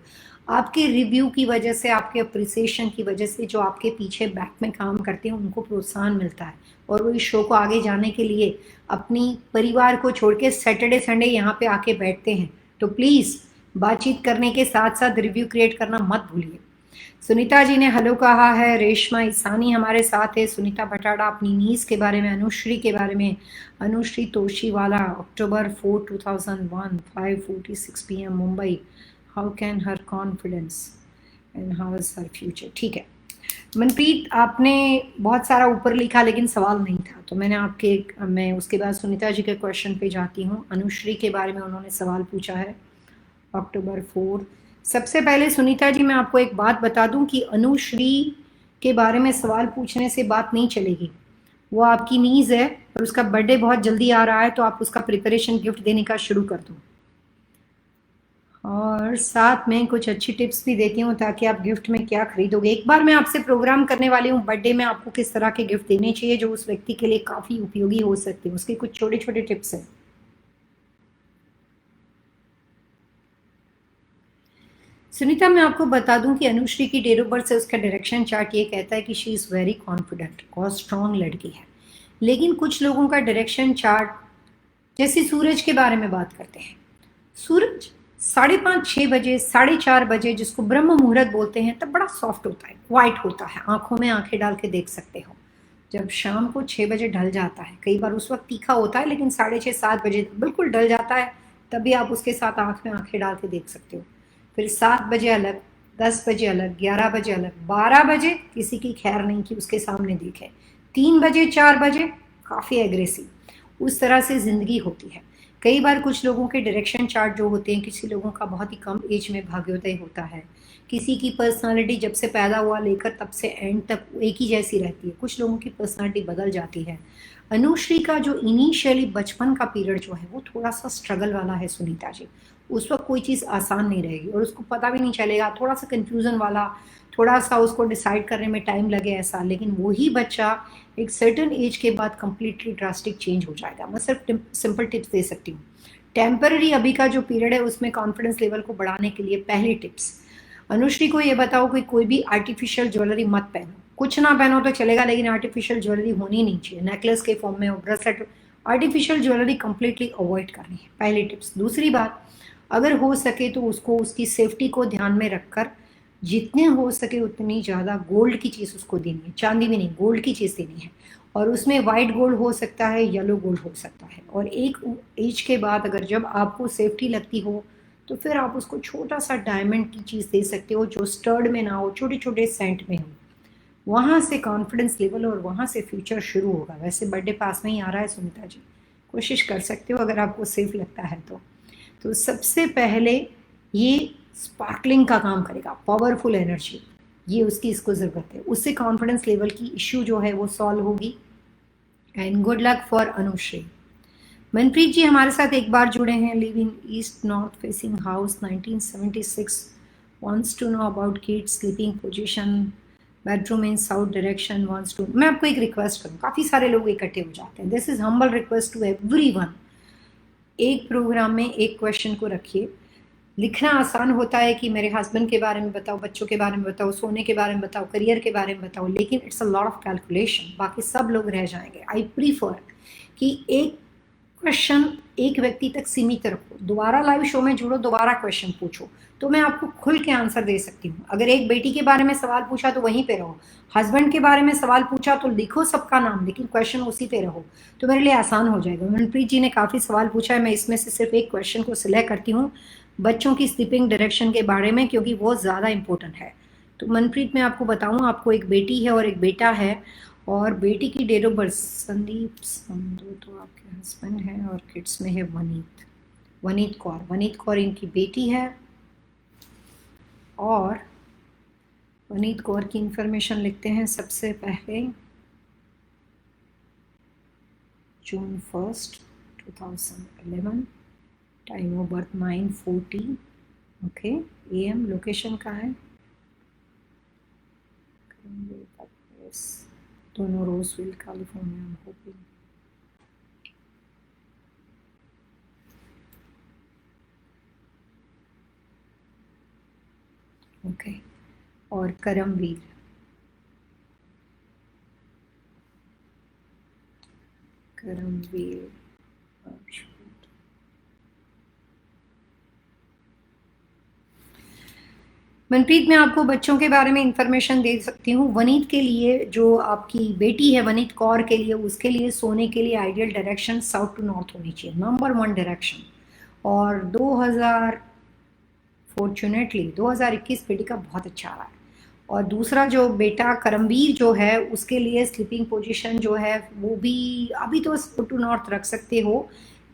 A: आपके रिव्यू की वजह से, आपके अप्रिसिएशन की वजह से जो आपके पीछे बैक में काम करते हैं उनको प्रोत्साहन मिलता है और वो इस शो को आगे जाने के लिए अपनी परिवार को छोड़ के सैटरडे संडे यहाँ पे आके बैठते हैं। तो प्लीज़ बातचीत करने के साथ साथ रिव्यू क्रिएट करना मत भूलिए। सुनीता जी ने हेलो कहा है। रेशमा ईसानी हमारे साथ है। सुनीता भटाड़ा अपनी नीस के बारे में, अनुश्री के बारे में, अनुश्री तोशीवाला, अक्टूबर 4, 2001, 5:46 PM Mumbai. How can her confidence and how is her future. ठीक है मनप्रीत, आपने बहुत सारा ऊपर लिखा लेकिन सवाल नहीं था, तो मैं उसके बाद सुनीता जी के क्वेश्चन पे जाती हूँ। अनुश्री के बारे में उन्होंने सवाल पूछा है, अक्टूबर 4। सबसे पहले सुनीता जी मैं आपको एक बात बता दूं कि अनुश्री के बारे में सवाल पूछने से बात नहीं चलेगी। वो आपकी नीज है और उसका बर्थडे बहुत जल्दी आ रहा है, तो आप उसका प्रिपरेशन गिफ्ट देने का शुरू कर दो और साथ में कुछ अच्छी टिप्स भी देती हूँ ताकि आप गिफ्ट में क्या खरीदोगे। एक बार मैं आपसे प्रोग्राम करने वाली हूँ बर्थडे में आपको किस तरह के गिफ्ट देने चाहिए जो उस व्यक्ति के लिए काफ़ी उपयोगी हो सकते हैं, उसके कुछ छोटे छोटे टिप्स हैं। सुनीता, मैं आपको बता दूं कि अनुश्री की डेट ऑफ बर्थ से उसका डायरेक्शन चार्ट ये कहता है कि शी इज़ वेरी कॉन्फिडेंट, बहुत स्ट्रांग लड़की है। लेकिन कुछ लोगों का डायरेक्शन चार्ट, जैसे सूरज के बारे में बात करते हैं, सूरज 5:30 6 बजे, 4:30 बजे जिसको ब्रह्म मुहूर्त बोलते हैं, तब बड़ा सॉफ्ट होता है, क्वाइट होता है, आंखों में आंखें डाल के देख सकते हो। जब शाम को 6 बजे ढल जाता है, कई बार उस वक्त तीखा होता है लेकिन 6:30 7 बजे बिल्कुल ढल जाता है, तभी आप उसके साथ आंख में आंखें डाल के देख सकते हो। फिर 7 बजे अलग, 10 बजे अलग, 11 बजे अलग, 12 बजे किसी की खैर नहीं कि उसके सामने देखे, 3 बजे 4 बजे काफ़ी एग्रेसिव। उस तरह से ज़िंदगी होती है। कई बार कुछ लोगों के डायरेक्शन चार्ट जो होते हैं, किसी लोगों का बहुत ही कम एज में भाग्योदय होता है, किसी की पर्सनालिटी जब से पैदा हुआ लेकर तब से एंड तक एक ही जैसी रहती है, कुछ लोगों की पर्सनालिटी बदल जाती है। अनुश्री का जो इनिशियली बचपन का पीरियड जो है वो थोड़ा सा स्ट्रगल वाला है सुनीता जी। उस वक्त कोई चीज़ आसान नहीं रहेगी और उसको पता भी नहीं चलेगा, थोड़ा सा कन्फ्यूज़न वाला, थोड़ा सा उसको डिसाइड करने में टाइम लगे ऐसा। लेकिन वही बच्चा एक सर्टन एज के बाद कम्प्लीटली ड्रास्टिक चेंज हो जाएगा। मैं सिर्फ सिंपल टिप्स दे सकती हूँ। टेम्पररी अभी का जो पीरियड है उसमें कॉन्फिडेंस लेवल को बढ़ाने के लिए पहली टिप्स, अनुश्री को ये बताओ कि कोई भी आर्टिफिशियल ज्वेलरी मत पहनो। कुछ ना पहनो तो चलेगा लेकिन आर्टिफिशियल ज्वेलरी होनी नहीं चाहिए, नेकलेस के फॉर्म में और bracelet. Artificial jewellery completely avoid करनी है, पहली टिप्स। दूसरी बात, अगर हो सके तो उसको उसकी सेफ्टी को ध्यान में रखकर जितने हो सके उतनी ज़्यादा गोल्ड की चीज़ उसको देनी है, चांदी भी नहीं, गोल्ड की चीज़ देनी है। और उसमें वाइट गोल्ड हो सकता है, येलो गोल्ड हो सकता है। और एक एज के बाद अगर जब आपको सेफ्टी लगती हो तो फिर आप उसको छोटा सा डायमंड की चीज़ दे सकते हो जो स्टर्ड में ना हो, छोटे छोटे सेंट में हो। वहाँ से कॉन्फिडेंस लेवल और वहाँ से फ्यूचर शुरू होगा। वैसे बर्थडे पास में ही आ रहा है सुनीता जी, कोशिश कर सकते हो अगर आपको सेफ लगता है तो सबसे पहले ये स्पार्कलिंग का काम करेगा, पावरफुल एनर्जी, ये इसको ज़रूरत है। उससे कॉन्फिडेंस लेवल की इश्यू जो है वो सॉल्व होगी। And good luck for Anushree. Manpreet ji हमारे साथ एक बार जुड़े हैं, live in east north facing house 1976, wants to know about kids sleeping position, bedroom in south direction, wants to। मैं आपको एक रिक्वेस्ट करूँ, काफ़ी सारे लोग इकट्ठे हो जाते हैं, this is humble request to everyone. एक प्रोग्राम में एक क्वेश्चन को रखिए। लिखना आसान होता है कि मेरे हस्बैंड के बारे में बताओ, बच्चों के बारे में बताओ, सोने के बारे में बताओ, करियर के बारे में बताओ, लेकिन it's a lot of calculation, बाकी सब लोग रह जाएंगे। आई प्रीफर कि एक क्वेश्चन एक व्यक्ति तक सीमित रखो, दोबारा लाइव शो में जुड़ो, दोबारा क्वेश्चन पूछो, तो मैं आपको खुल के आंसर दे सकती हूँ। अगर एक बेटी के बारे में सवाल पूछा तो वहीं पे रहो, हस्बैंड के बारे में सवाल पूछा तो लिखो सबका नाम, लेकिन क्वेश्चन उसी पे रहो, तो मेरे लिए आसान हो जाएगा। मनप्रीत जी ने काफ़ी सवाल पूछा है, मैं इसमें से सिर्फ एक क्वेश्चन को सिलेक्ट करती हूँ बच्चों की स्लीपिंग डायरेक्शन के बारे में, क्योंकि वो ज़्यादा इंपॉर्टेंट है। तो मनप्रीत मैं आपको बताऊँ, आपको एक बेटी है और एक बेटा है, और बेटी की date of birth Sandeep Sandhu तो आपके हस्बैंड है, और किड्स में है वनीत कौर इनकी बेटी है। और वनीत कौर की इंफॉर्मेशन लिखते हैं सबसे पहले, June 1, 2011, time of birth 9:40 okay AM, location का है दोनों Roseville California, I am hoping. Okay और करमवीर, मनप्रीत मैं आपको बच्चों के बारे में इंफॉर्मेशन दे सकती हूँ। वनीत के लिए, जो आपकी बेटी है वनीत कौर के लिए, उसके लिए सोने के लिए ideal direction south to north होनी चाहिए, नंबर 1 डायरेक्शन। और 2021 बेटी का बहुत अच्छा आ रहा है। और दूसरा जो बेटा करमवीर जो है, उसके लिए स्लीपिंग पोजीशन जो है वो भी अभी तो साउथ टू नॉर्थ रख सकते हो,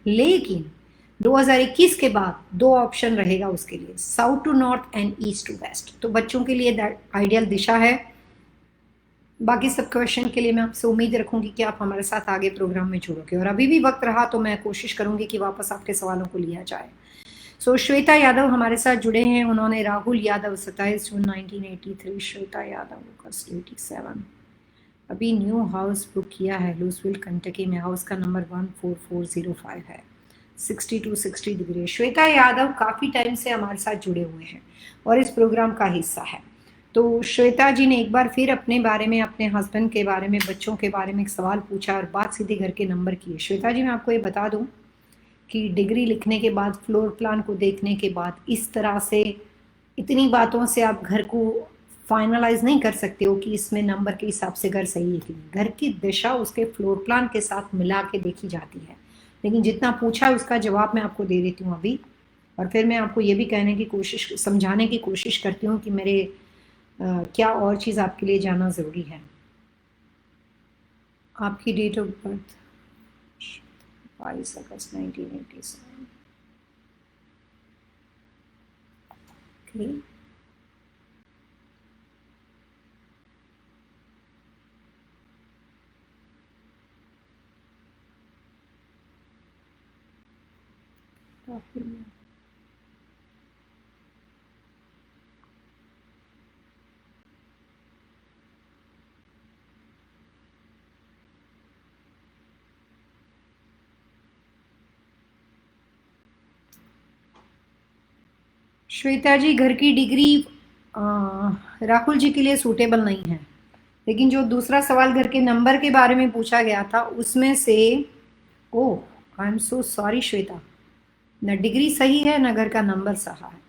A: लेकिन 2021 के बाद 2 ऑप्शन रहेगा उसके लिए, south to north and east to west. तो बच्चों के लिए आइडियल दिशा है। बाकी सब क्वेश्चन के लिए मैं आपसे उम्मीद रखूंगी कि आप हमारे साथ आगे प्रोग्राम में जुड़ोगे, और अभी भी वक्त रहा तो मैं कोशिश करूंगी कि वापस आपके सवालों को लिया जाए। सो श्वेता यादव हमारे साथ जुड़े हैं, उन्होंने राहुल यादव 27 जून 1983, श्वेता यादव अगस्त 87, अभी न्यू हाउस बुक किया है लूसविल कंटकी में, हाउस का नंबर 14405 है, 60 डिग्री। श्वेता यादव काफ़ी टाइम से हमारे साथ जुड़े हुए हैं और इस प्रोग्राम का हिस्सा है। तो श्वेता जी ने एक बार फिर अपने बारे में, अपने हस्बैंड के बारे में, बच्चों के बारे में एक सवाल पूछा और बात सीधे घर के नंबर की है। श्वेता जी मैं आपको ये बता दूं कि डिग्री लिखने के बाद, फ्लोर प्लान को देखने के बाद, इस तरह से इतनी बातों से आप घर को फाइनलाइज नहीं कर सकते हो कि इसमें नंबर के हिसाब से घर सही है कि नहीं। घर की दिशा उसके फ्लोर प्लान के साथ मिला के देखी जाती है, लेकिन जितना पूछा है उसका जवाब मैं आपको दे देती हूँ अभी, और फिर मैं आपको ये भी कहने की कोशिश, समझाने की कोशिश करती हूँ कि मेरे क्या और चीज़ आपके लिए जानना ज़रूरी है। आपकी डेट ऑफ बर्थ 22 अगस्त 1987 ओके। श्वेता जी घर की डिग्री राहुल जी के लिए सूटेबल नहीं है, लेकिन जो दूसरा सवाल घर के नंबर के बारे में पूछा गया था उसमें से, oh I am so sorry Shweta, न डिग्री सही है न घर का नंबर सही है,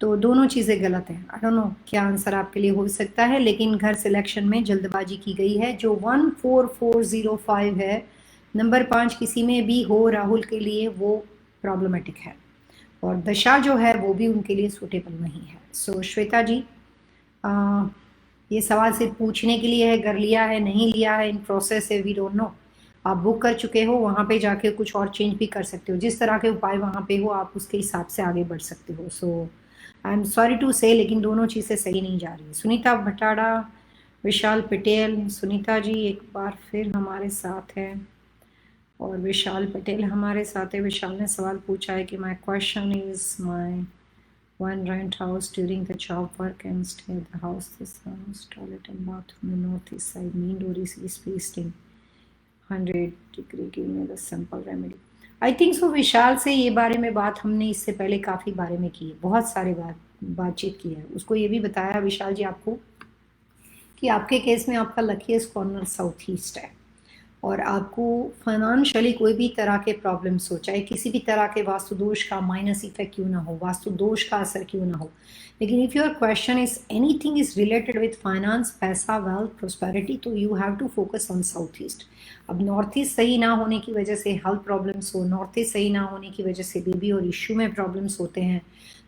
A: तो दोनों चीज़ें गलत हैं। आई डोंट नो क्या आंसर आपके लिए हो सकता है, लेकिन घर सिलेक्शन में जल्दबाजी की गई है। जो 14405 है, नंबर 5 किसी में भी हो राहुल के लिए, वो प्रॉब्लमेटिक है, और दशा जो है वो भी उनके लिए सूटेबल नहीं है। सो श्वेता जी ये सवाल सिर्फ पूछने के लिए है, कर लिया है नहीं लिया है, इन प्रोसेस है, वी डोंट नो। आप बुक कर चुके हो, वहाँ पे जाके कुछ और चेंज भी कर सकते हो, जिस तरह के उपाय वहाँ पे हो आप उसके हिसाब से आगे बढ़ सकते हो। सो आई एम सॉरी टू से, लेकिन दोनों चीज़ें सही नहीं जा रही। सुनीता भटाड़ा, विशाल पटेल, सुनीता जी एक बार फिर हमारे साथ है, और विशाल पटेल हमारे साथ है। विशाल ने सवाल पूछा है कि my question is my one rent house during the job work and stay the house this house toilet and bathroom in north east side main door is spaced 100 degree give me the simple remedy. I think so Vishal से ये बारे में बात हमने इससे पहले काफ़ी बारे में की है, बहुत सारे बातचीत की है। उसको ये भी बताया विशाल जी आपको कि आपके केस में आपका लकीएस्ट कॉर्नर साउथ ईस्ट है और आपको फाइनेंशियली कोई भी तरह के प्रॉब्लम्स हो, चाहे किसी भी तरह के वास्तु दोष का माइनस इफेक्ट क्यों ना हो, वास्तु दोष का असर क्यों ना हो, लेकिन if your question is anything is related with finance, पैसा, वेल्थ, प्रोस्पेरिटी, तो you have to focus on south east. अब नॉर्थ ईस्ट सही ना होने की वजह से हेल्थ प्रॉब्लम्स हो, नॉर्थ ईस्ट सही ना होने की वजह से बेबी और इश्यू में प्रॉब्लम्स होते हैं,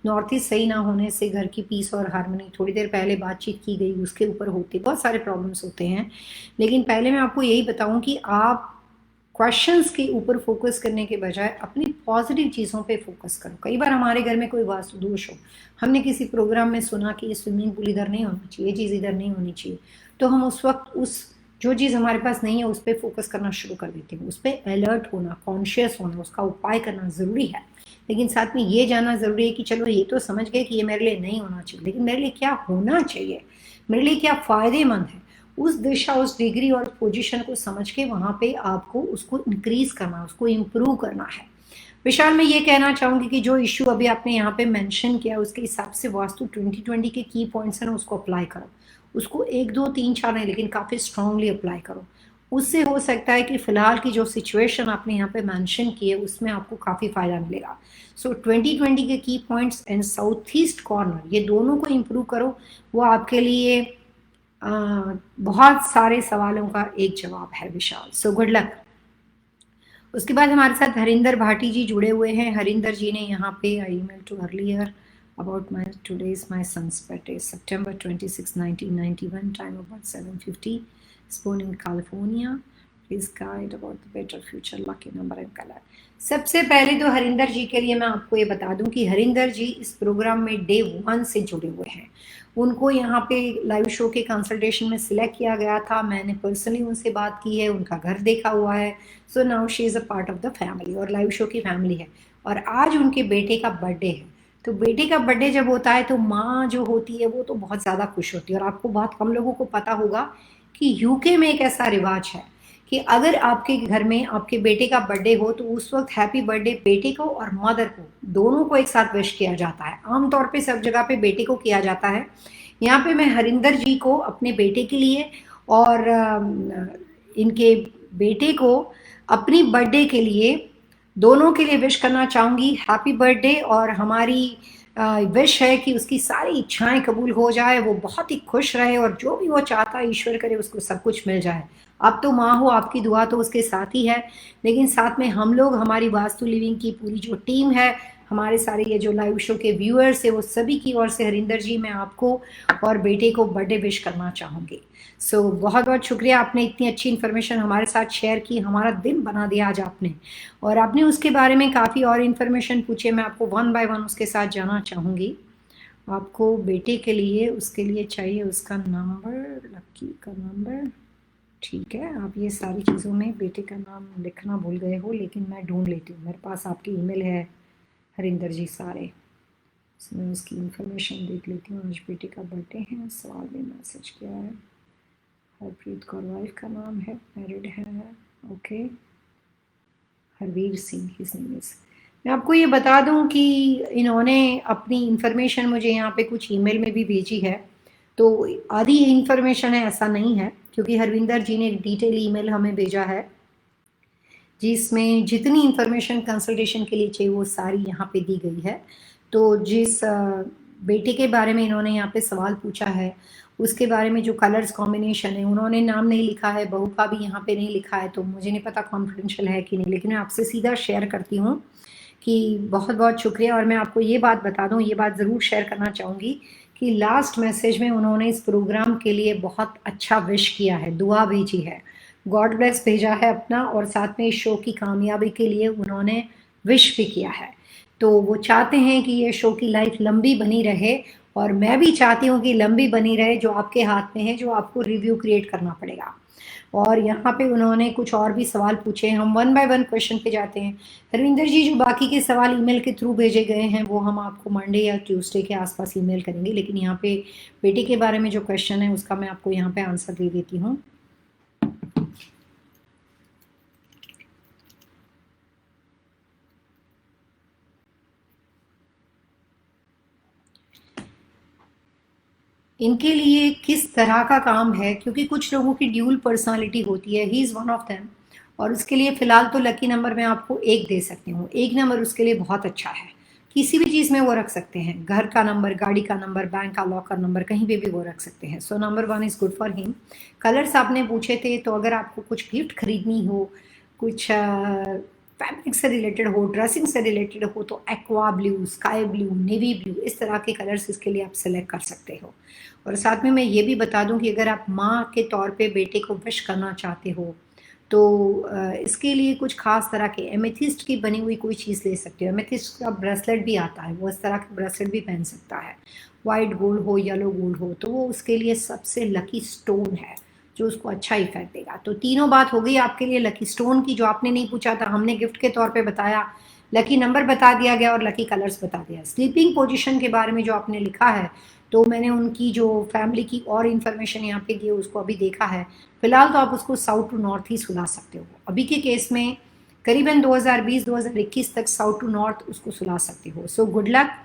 A: नॉर्थ ईस्ट सही ना होने से घर की पीस और हार्मनी, थोड़ी देर पहले बातचीत की गई उसके ऊपर होते बहुत सारे प्रॉब्लम्स होते हैं। लेकिन पहले मैं आपको यही बताऊं कि आप क्वेश्चंस के ऊपर फोकस करने के बजाय अपनी पॉजिटिव चीज़ों पे फोकस करो। कई बार हमारे घर में कोई वास्तु दोष हो, हमने किसी प्रोग्राम में सुना कि ये स्विमिंग पूल इधर नहीं होना चाहिए, ये चीज़ इधर नहीं होनी चाहिए, तो हम उस वक्त उस जो चीज़ हमारे पास नहीं है उस पर फोकस करना शुरू कर देते हैं। उस पर अलर्ट होना, कॉन्शियस होना, उसका उपाय करना ज़रूरी है। लेकिन साथ में ये जानना ज़रूरी है कि चलो ये तो समझ गए कि ये मेरे लिए नहीं होना चाहिए, लेकिन मेरे लिए क्या होना चाहिए, मेरे लिए क्या फ़ायदेमंद है, उस दिशा, उस डिग्री और पोजीशन को समझ के वहाँ पे आपको उसको इंक्रीज करना, उसको इम्प्रूव करना है। विशाल मैं ये कहना चाहूँगी कि जो इशू अभी आपने यहाँ पे मेंशन किया उसके हिसाब से वास्तु 2020 के की पॉइंट्स हैं ना, उसको अप्लाई करो। उसको 1 2 3 4 नहीं, लेकिन काफ़ी स्ट्रांगली अप्लाई करो। उससे हो सकता है कि फ़िलहाल की जो सिचुएशन आपने यहाँ पे मेंशन की है उसमें आपको काफ़ी फ़ायदा मिलेगा। सो 2020 के की points and south east corner, ये दोनों को इम्प्रूव करो, वो आपके लिए बहुत सारे सवालों का एक जवाब है विशाल। So good luck. उसके बाद हमारे साथ हरिंदर भाटी जी जुड़े हुए हैं। हरिंदर जी ने यहाँ पे I email to earlier about my today's my son's birthday, September 26, 1991, time about 7:50, born in California. Please guide about the better future, lucky number and color. सबसे पहले तो हरिंदर जी के लिए मैं आपको ये बता दूं कि हरिंदर जी इस प्रोग्राम में डे 1 से जुड़े हुए हैं। उनको यहाँ पे लाइव शो के कंसल्टेशन में सिलेक्ट किया गया था, मैंने पर्सनली उनसे बात की है, उनका घर देखा हुआ है। So now she is a part of the family और लाइव शो की फैमिली है। और आज उनके बेटे का बर्थडे है, तो बेटे का बर्थडे जब होता है तो माँ जो होती है वो तो बहुत ज़्यादा खुश होती है। और आपको बहुत कम लोगों को पता होगा कि यूके में एक ऐसा रिवाज है कि अगर आपके घर में आपके बेटे का बर्थडे हो तो उस वक्त हैप्पी बर्थडे बेटे को और मदर को दोनों को एक साथ विश किया जाता है। आमतौर पे सब जगह पे बेटे को किया जाता है। यहाँ पे मैं हरिंदर जी को अपने बेटे के लिए और इनके बेटे को अपनी बर्थडे के लिए, दोनों के लिए विश करना चाहूँगी हैप्पी बर्थडे। और हमारी विश है कि उसकी सारी इच्छाएं कबूल हो जाए, वो बहुत ही खुश रहे और जो भी वो चाहता है ईश्वर करे उसको सब कुछ मिल जाए। अब तो माँ हो, आपकी दुआ तो उसके साथ ही है, लेकिन साथ में हम लोग, हमारी वास्तु लिविंग की पूरी जो टीम है, हमारे सारे ये जो लाइव शो के व्यूअर्स है, वो सभी की ओर से हरिंदर जी मैं आपको और बेटे को बर्थडे विश करना चाहूँगी। सो बहुत बहुत शुक्रिया, आपने इतनी अच्छी इन्फॉर्मेशन हमारे साथ शेयर की, हमारा दिन बना दिया आज आपने। और आपने उसके बारे में काफ़ी और इन्फॉर्मेशन पूछे, मैं आपको 1 बाय 1 उसके साथ जाना चाहूँगी। आपको बेटे के लिए, उसके लिए चाहिए उसका नंबर, लक्की का नंबर, ठीक है। आप ये सारी चीज़ों में बेटे का नाम लिखना भूल गए हो, लेकिन मैं ढूंढ लेती हूँ, मेरे पास आपकी ईमेल है हरिंदर जी सारे, तो मैं उसकी इन्फॉर्मेशन देख लेती हूँ। आज बेटे का बर्थडे है, सवाल में मैसेज किया है, हरप्रीत कौर वाइफ का नाम है, मैरिड है, okay. Harveer Singh his name is. मैं आपको ये बता दूं कि इन्होंने अपनी इन्फॉर्मेशन मुझे यहाँ पे कुछ ईमेल में भी भेजी है, तो आधी इन्फॉर्मेशन है ऐसा नहीं है, क्योंकि हरविंदर जी ने डिटेल ईमेल हमें भेजा है जिसमें जितनी इन्फॉर्मेशन कंसल्टेशन के लिए चाहिए वो सारी यहाँ पे दी गई है। तो जिस बेटे के बारे में इन्होंने यहाँ पे सवाल पूछा है उसके बारे में जो कलर्स कॉम्बिनेशन है, उन्होंने नाम नहीं लिखा है, बहू का भी यहाँ पे नहीं लिखा है, तो मुझे नहीं पता कॉन्फिडेंशियल है कि नहीं, लेकिन मैं आपसे सीधा शेयर करती हूँ कि बहुत बहुत शुक्रिया। और मैं आपको ये बात बता दूँ, ये बात ज़रूर शेयर करना चाहूँगी कि लास्ट मैसेज में उन्होंने इस प्रोग्राम के लिए बहुत अच्छा विश किया है, दुआ भेजी है, गॉड ब्लेस भेजा है अपना, और साथ में इस शो की कामयाबी के लिए उन्होंने विश भी किया है। तो वो चाहते हैं कि ये शो की लाइफ लंबी बनी रहे और मैं भी चाहती हूँ कि लंबी बनी रहे, जो आपके हाथ में है, जो आपको रिव्यू क्रिएट करना पड़ेगा। और यहाँ पे उन्होंने कुछ और भी सवाल पूछे हैं, हम वन बाय वन क्वेश्चन पे जाते हैं। धर्मिंदर जी, जो बाकी के सवाल ईमेल के थ्रू भेजे गए हैं वो हम आपको मंडे या ट्यूसडे के आसपास ईमेल करेंगे, लेकिन यहाँ पे बेटे के बारे में जो क्वेश्चन है उसका मैं आपको यहाँ पे आंसर दे देती हूँ। इनके लिए किस तरह का काम है, क्योंकि कुछ लोगों की ड्यूल पर्सनालिटी होती है, he is one of them. और उसके लिए फ़िलहाल तो लकी नंबर मैं आपको 1 दे सकती हूँ। 1 नंबर उसके लिए बहुत अच्छा है, किसी भी चीज़ में वो रख सकते हैं, घर का नंबर, गाड़ी का नंबर, बैंक का लॉकर नंबर, कहीं पे भी वो रख सकते हैं। So number 1 is good for him. Colours आपने पूछे थे, तो अगर आपको कुछ गिफ्ट खरीदनी हो, कुछ फैब्रिक से रिलेटेड हो, ड्रेसिंग से रिलेटेड हो, तो aqua blue, sky blue, navy blue, इस तरह के कलर्स इसके लिए आप सेलेक्ट कर सकते हो। और साथ में मैं ये भी बता दूं कि अगर आप माँ के तौर पे बेटे को विश करना चाहते हो, तो इसके लिए कुछ खास तरह के एमेथिस्ट की बनी हुई कोई चीज़ ले सकते हो। एमेथिस्ट का ब्रेसलेट भी आता है, वो इस तरह का ब्रेसलेट भी पहन सकता है, वाइट गोल्ड हो, येलो गोल्ड हो, तो वो उसके लिए सबसे लकी स्टोन है जो उसको अच्छा इफेक्ट देगा। तो तीनों बात हो गई आपके लिए लकी स्टोन की, जो आपने नहीं पूछा था, हमने गिफ्ट के तौर पे बताया, लकी नंबर बता दिया गया और लकी कलर्स बता दिया। स्लीपिंग पोजीशन के बारे में जो आपने लिखा है, तो मैंने उनकी जो फैमिली की और इन्फॉर्मेशन यहाँ पे दी है उसको अभी देखा है। फिलहाल तो आप उसको साउथ टू नॉर्थ ही सुला सकते हो। अभी के केस में करीबन 2020-2021 तक साउथ टू नॉर्थ उसको सुला सकते हो। So good luck.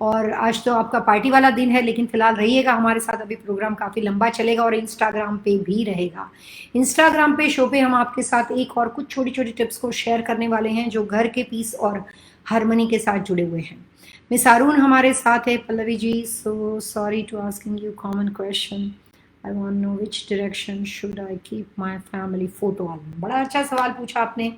A: और आज तो आपका पार्टी वाला दिन है, लेकिन फिलहाल रहिएगा हमारे साथ, अभी प्रोग्राम काफ़ी लंबा चलेगा और इंस्टाग्राम पे भी रहेगा। इंस्टाग्राम पे शो पे हम आपके साथ एक और कुछ छोटी छोटी टिप्स को शेयर करने वाले हैं जो घर के पीस और हारमोनी के साथ जुड़े हुए हैं। मिस अरुण हमारे साथ है। Pallavi ji, so sorry to asking you common question, I want know which direction should I keep my family photo album. बड़ा अच्छा सवाल पूछा आपने।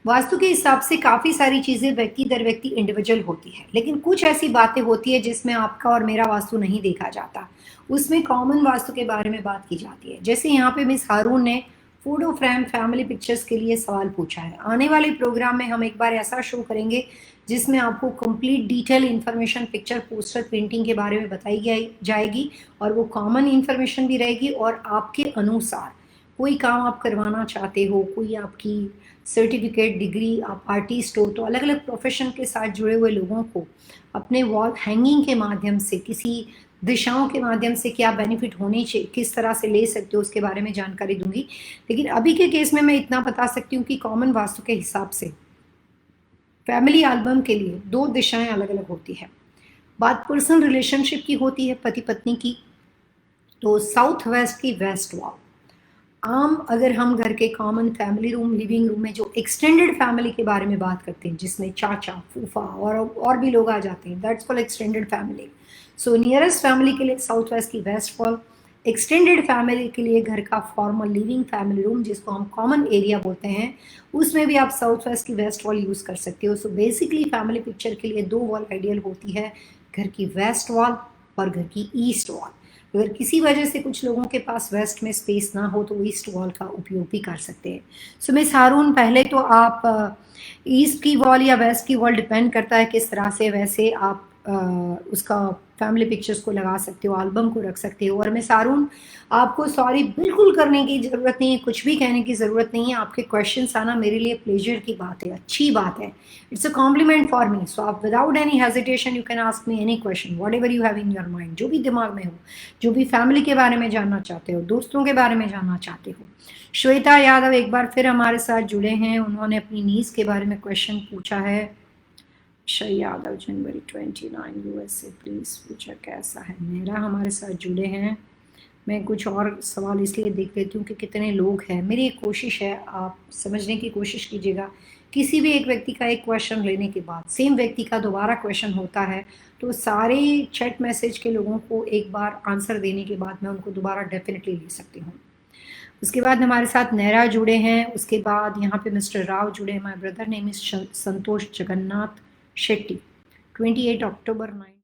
A: वास्तु के हिसाब से काफ़ी सारी चीज़ें व्यक्ति दर व्यक्ति इंडिविजुअल होती है, लेकिन कुछ ऐसी बातें होती है जिसमें आपका और मेरा वास्तु नहीं देखा जाता, उसमें कॉमन वास्तु के बारे में बात की जाती है। जैसे यहाँ पे मिस हारून ने फोटो फ्रेम फैमिली पिक्चर्स के लिए सवाल पूछा है। आने वाले प्रोग्राम में हम एक बार ऐसा शो करेंगे जिसमें आपको complete detail information picture poster printing के बारे में बताई जाएगी, और वो कॉमन इन्फॉर्मेशन भी रहेगी, और आपके अनुसार कोई काम आप करवाना चाहते हो, कोई आपकी सर्टिफिकेट, डिग्री, आप आर्टिस्ट हो, तो अलग अलग प्रोफेशन के साथ जुड़े हुए लोगों को अपने वॉल हैंगिंग के माध्यम से, किसी दिशाओं के माध्यम से क्या बेनिफिट होने चाहिए, किस तरह से ले सकते हो, उसके बारे में जानकारी दूंगी। लेकिन अभी के केस में मैं इतना बता सकती हूँ कि कॉमन वास्तु के हिसाब से फैमिली एल्बम के लिए 2 दिशाएं अलग अलग होती है। बात पर्सनल रिलेशनशिप की होती है, पति पत्नी की, तो साउथ वेस्ट की वेस्ट वॉल। आम अगर हम घर के common family room, living room में जो एक्सटेंडेड फैमिली के बारे में बात करते हैं, जिसमें चाचा, फूफा और भी लोग आ जाते हैं, that's called extended family. So nearest family के लिए साउथ वेस्ट की वेस्ट वॉल, एक्सटेंडेड फैमिली के लिए घर का फॉर्मल लिविंग फैमिली रूम, जिसको हम कॉमन एरिया बोलते हैं, उसमें भी आप साउथ वेस्ट की वेस्ट वॉल यूज़ कर सकते हो। सो बेसिकली फैमिली पिक्चर के लिए 2 वॉल आइडियल होती है, घर की वेस्ट वॉल और घर की ईस्ट वॉल। अगर किसी वजह से कुछ लोगों के पास वेस्ट में स्पेस ना हो तो ईस्ट वॉल का उपयोग भी कर सकते हैं। सो मिस हारून, पहले तो आप ईस्ट की वॉल या वेस्ट की वॉल, डिपेंड करता है किस तरह से, वैसे आप उसका फैमिली पिक्चर्स को लगा सकते हो, एल्बम को रख सकते हो। और मिस हारून, आपको सॉरी बिल्कुल करने की ज़रूरत नहीं है, कुछ भी कहने की ज़रूरत नहीं है। आपके क्वेश्चंस आना मेरे लिए प्लेजर की बात है, अच्छी बात है, it's a compliment for me. So आप without any hesitation you can ask me any question, whatever you have in your mind, जो भी दिमाग में हो, जो भी फैमिली के बारे में जानना चाहते हो, दोस्तों के बारे में जानना चाहते हो। श्वेता यादव एक बार फिर हमारे साथ जुड़े हैं, उन्होंने अपनी नीज के बारे में क्वेश्चन पूछा है। अक्षय यादव, जनवरी 29, यूएसए, प्लीज़ पूछा कैसा है। मेरा हमारे साथ जुड़े हैं। मैं कुछ और सवाल इसलिए देख लेती हूँ कि कितने लोग हैं। मेरी एक कोशिश है, आप समझने की कोशिश कीजिएगा, किसी भी एक व्यक्ति का एक क्वेश्चन लेने के बाद सेम व्यक्ति का दोबारा क्वेश्चन होता है, तो सारे चैट मैसेज के लोगों को एक बार आंसर देने के बाद मैं उनको दोबारा डेफिनेटली ले सकती हूँ। उसके बाद हमारे साथ नेहरा जुड़े हैं, उसके बाद यहाँ पे मिस्टर राव जुड़े हैं। My brother name is Santosh Jagannath Shetty, 28 October 9।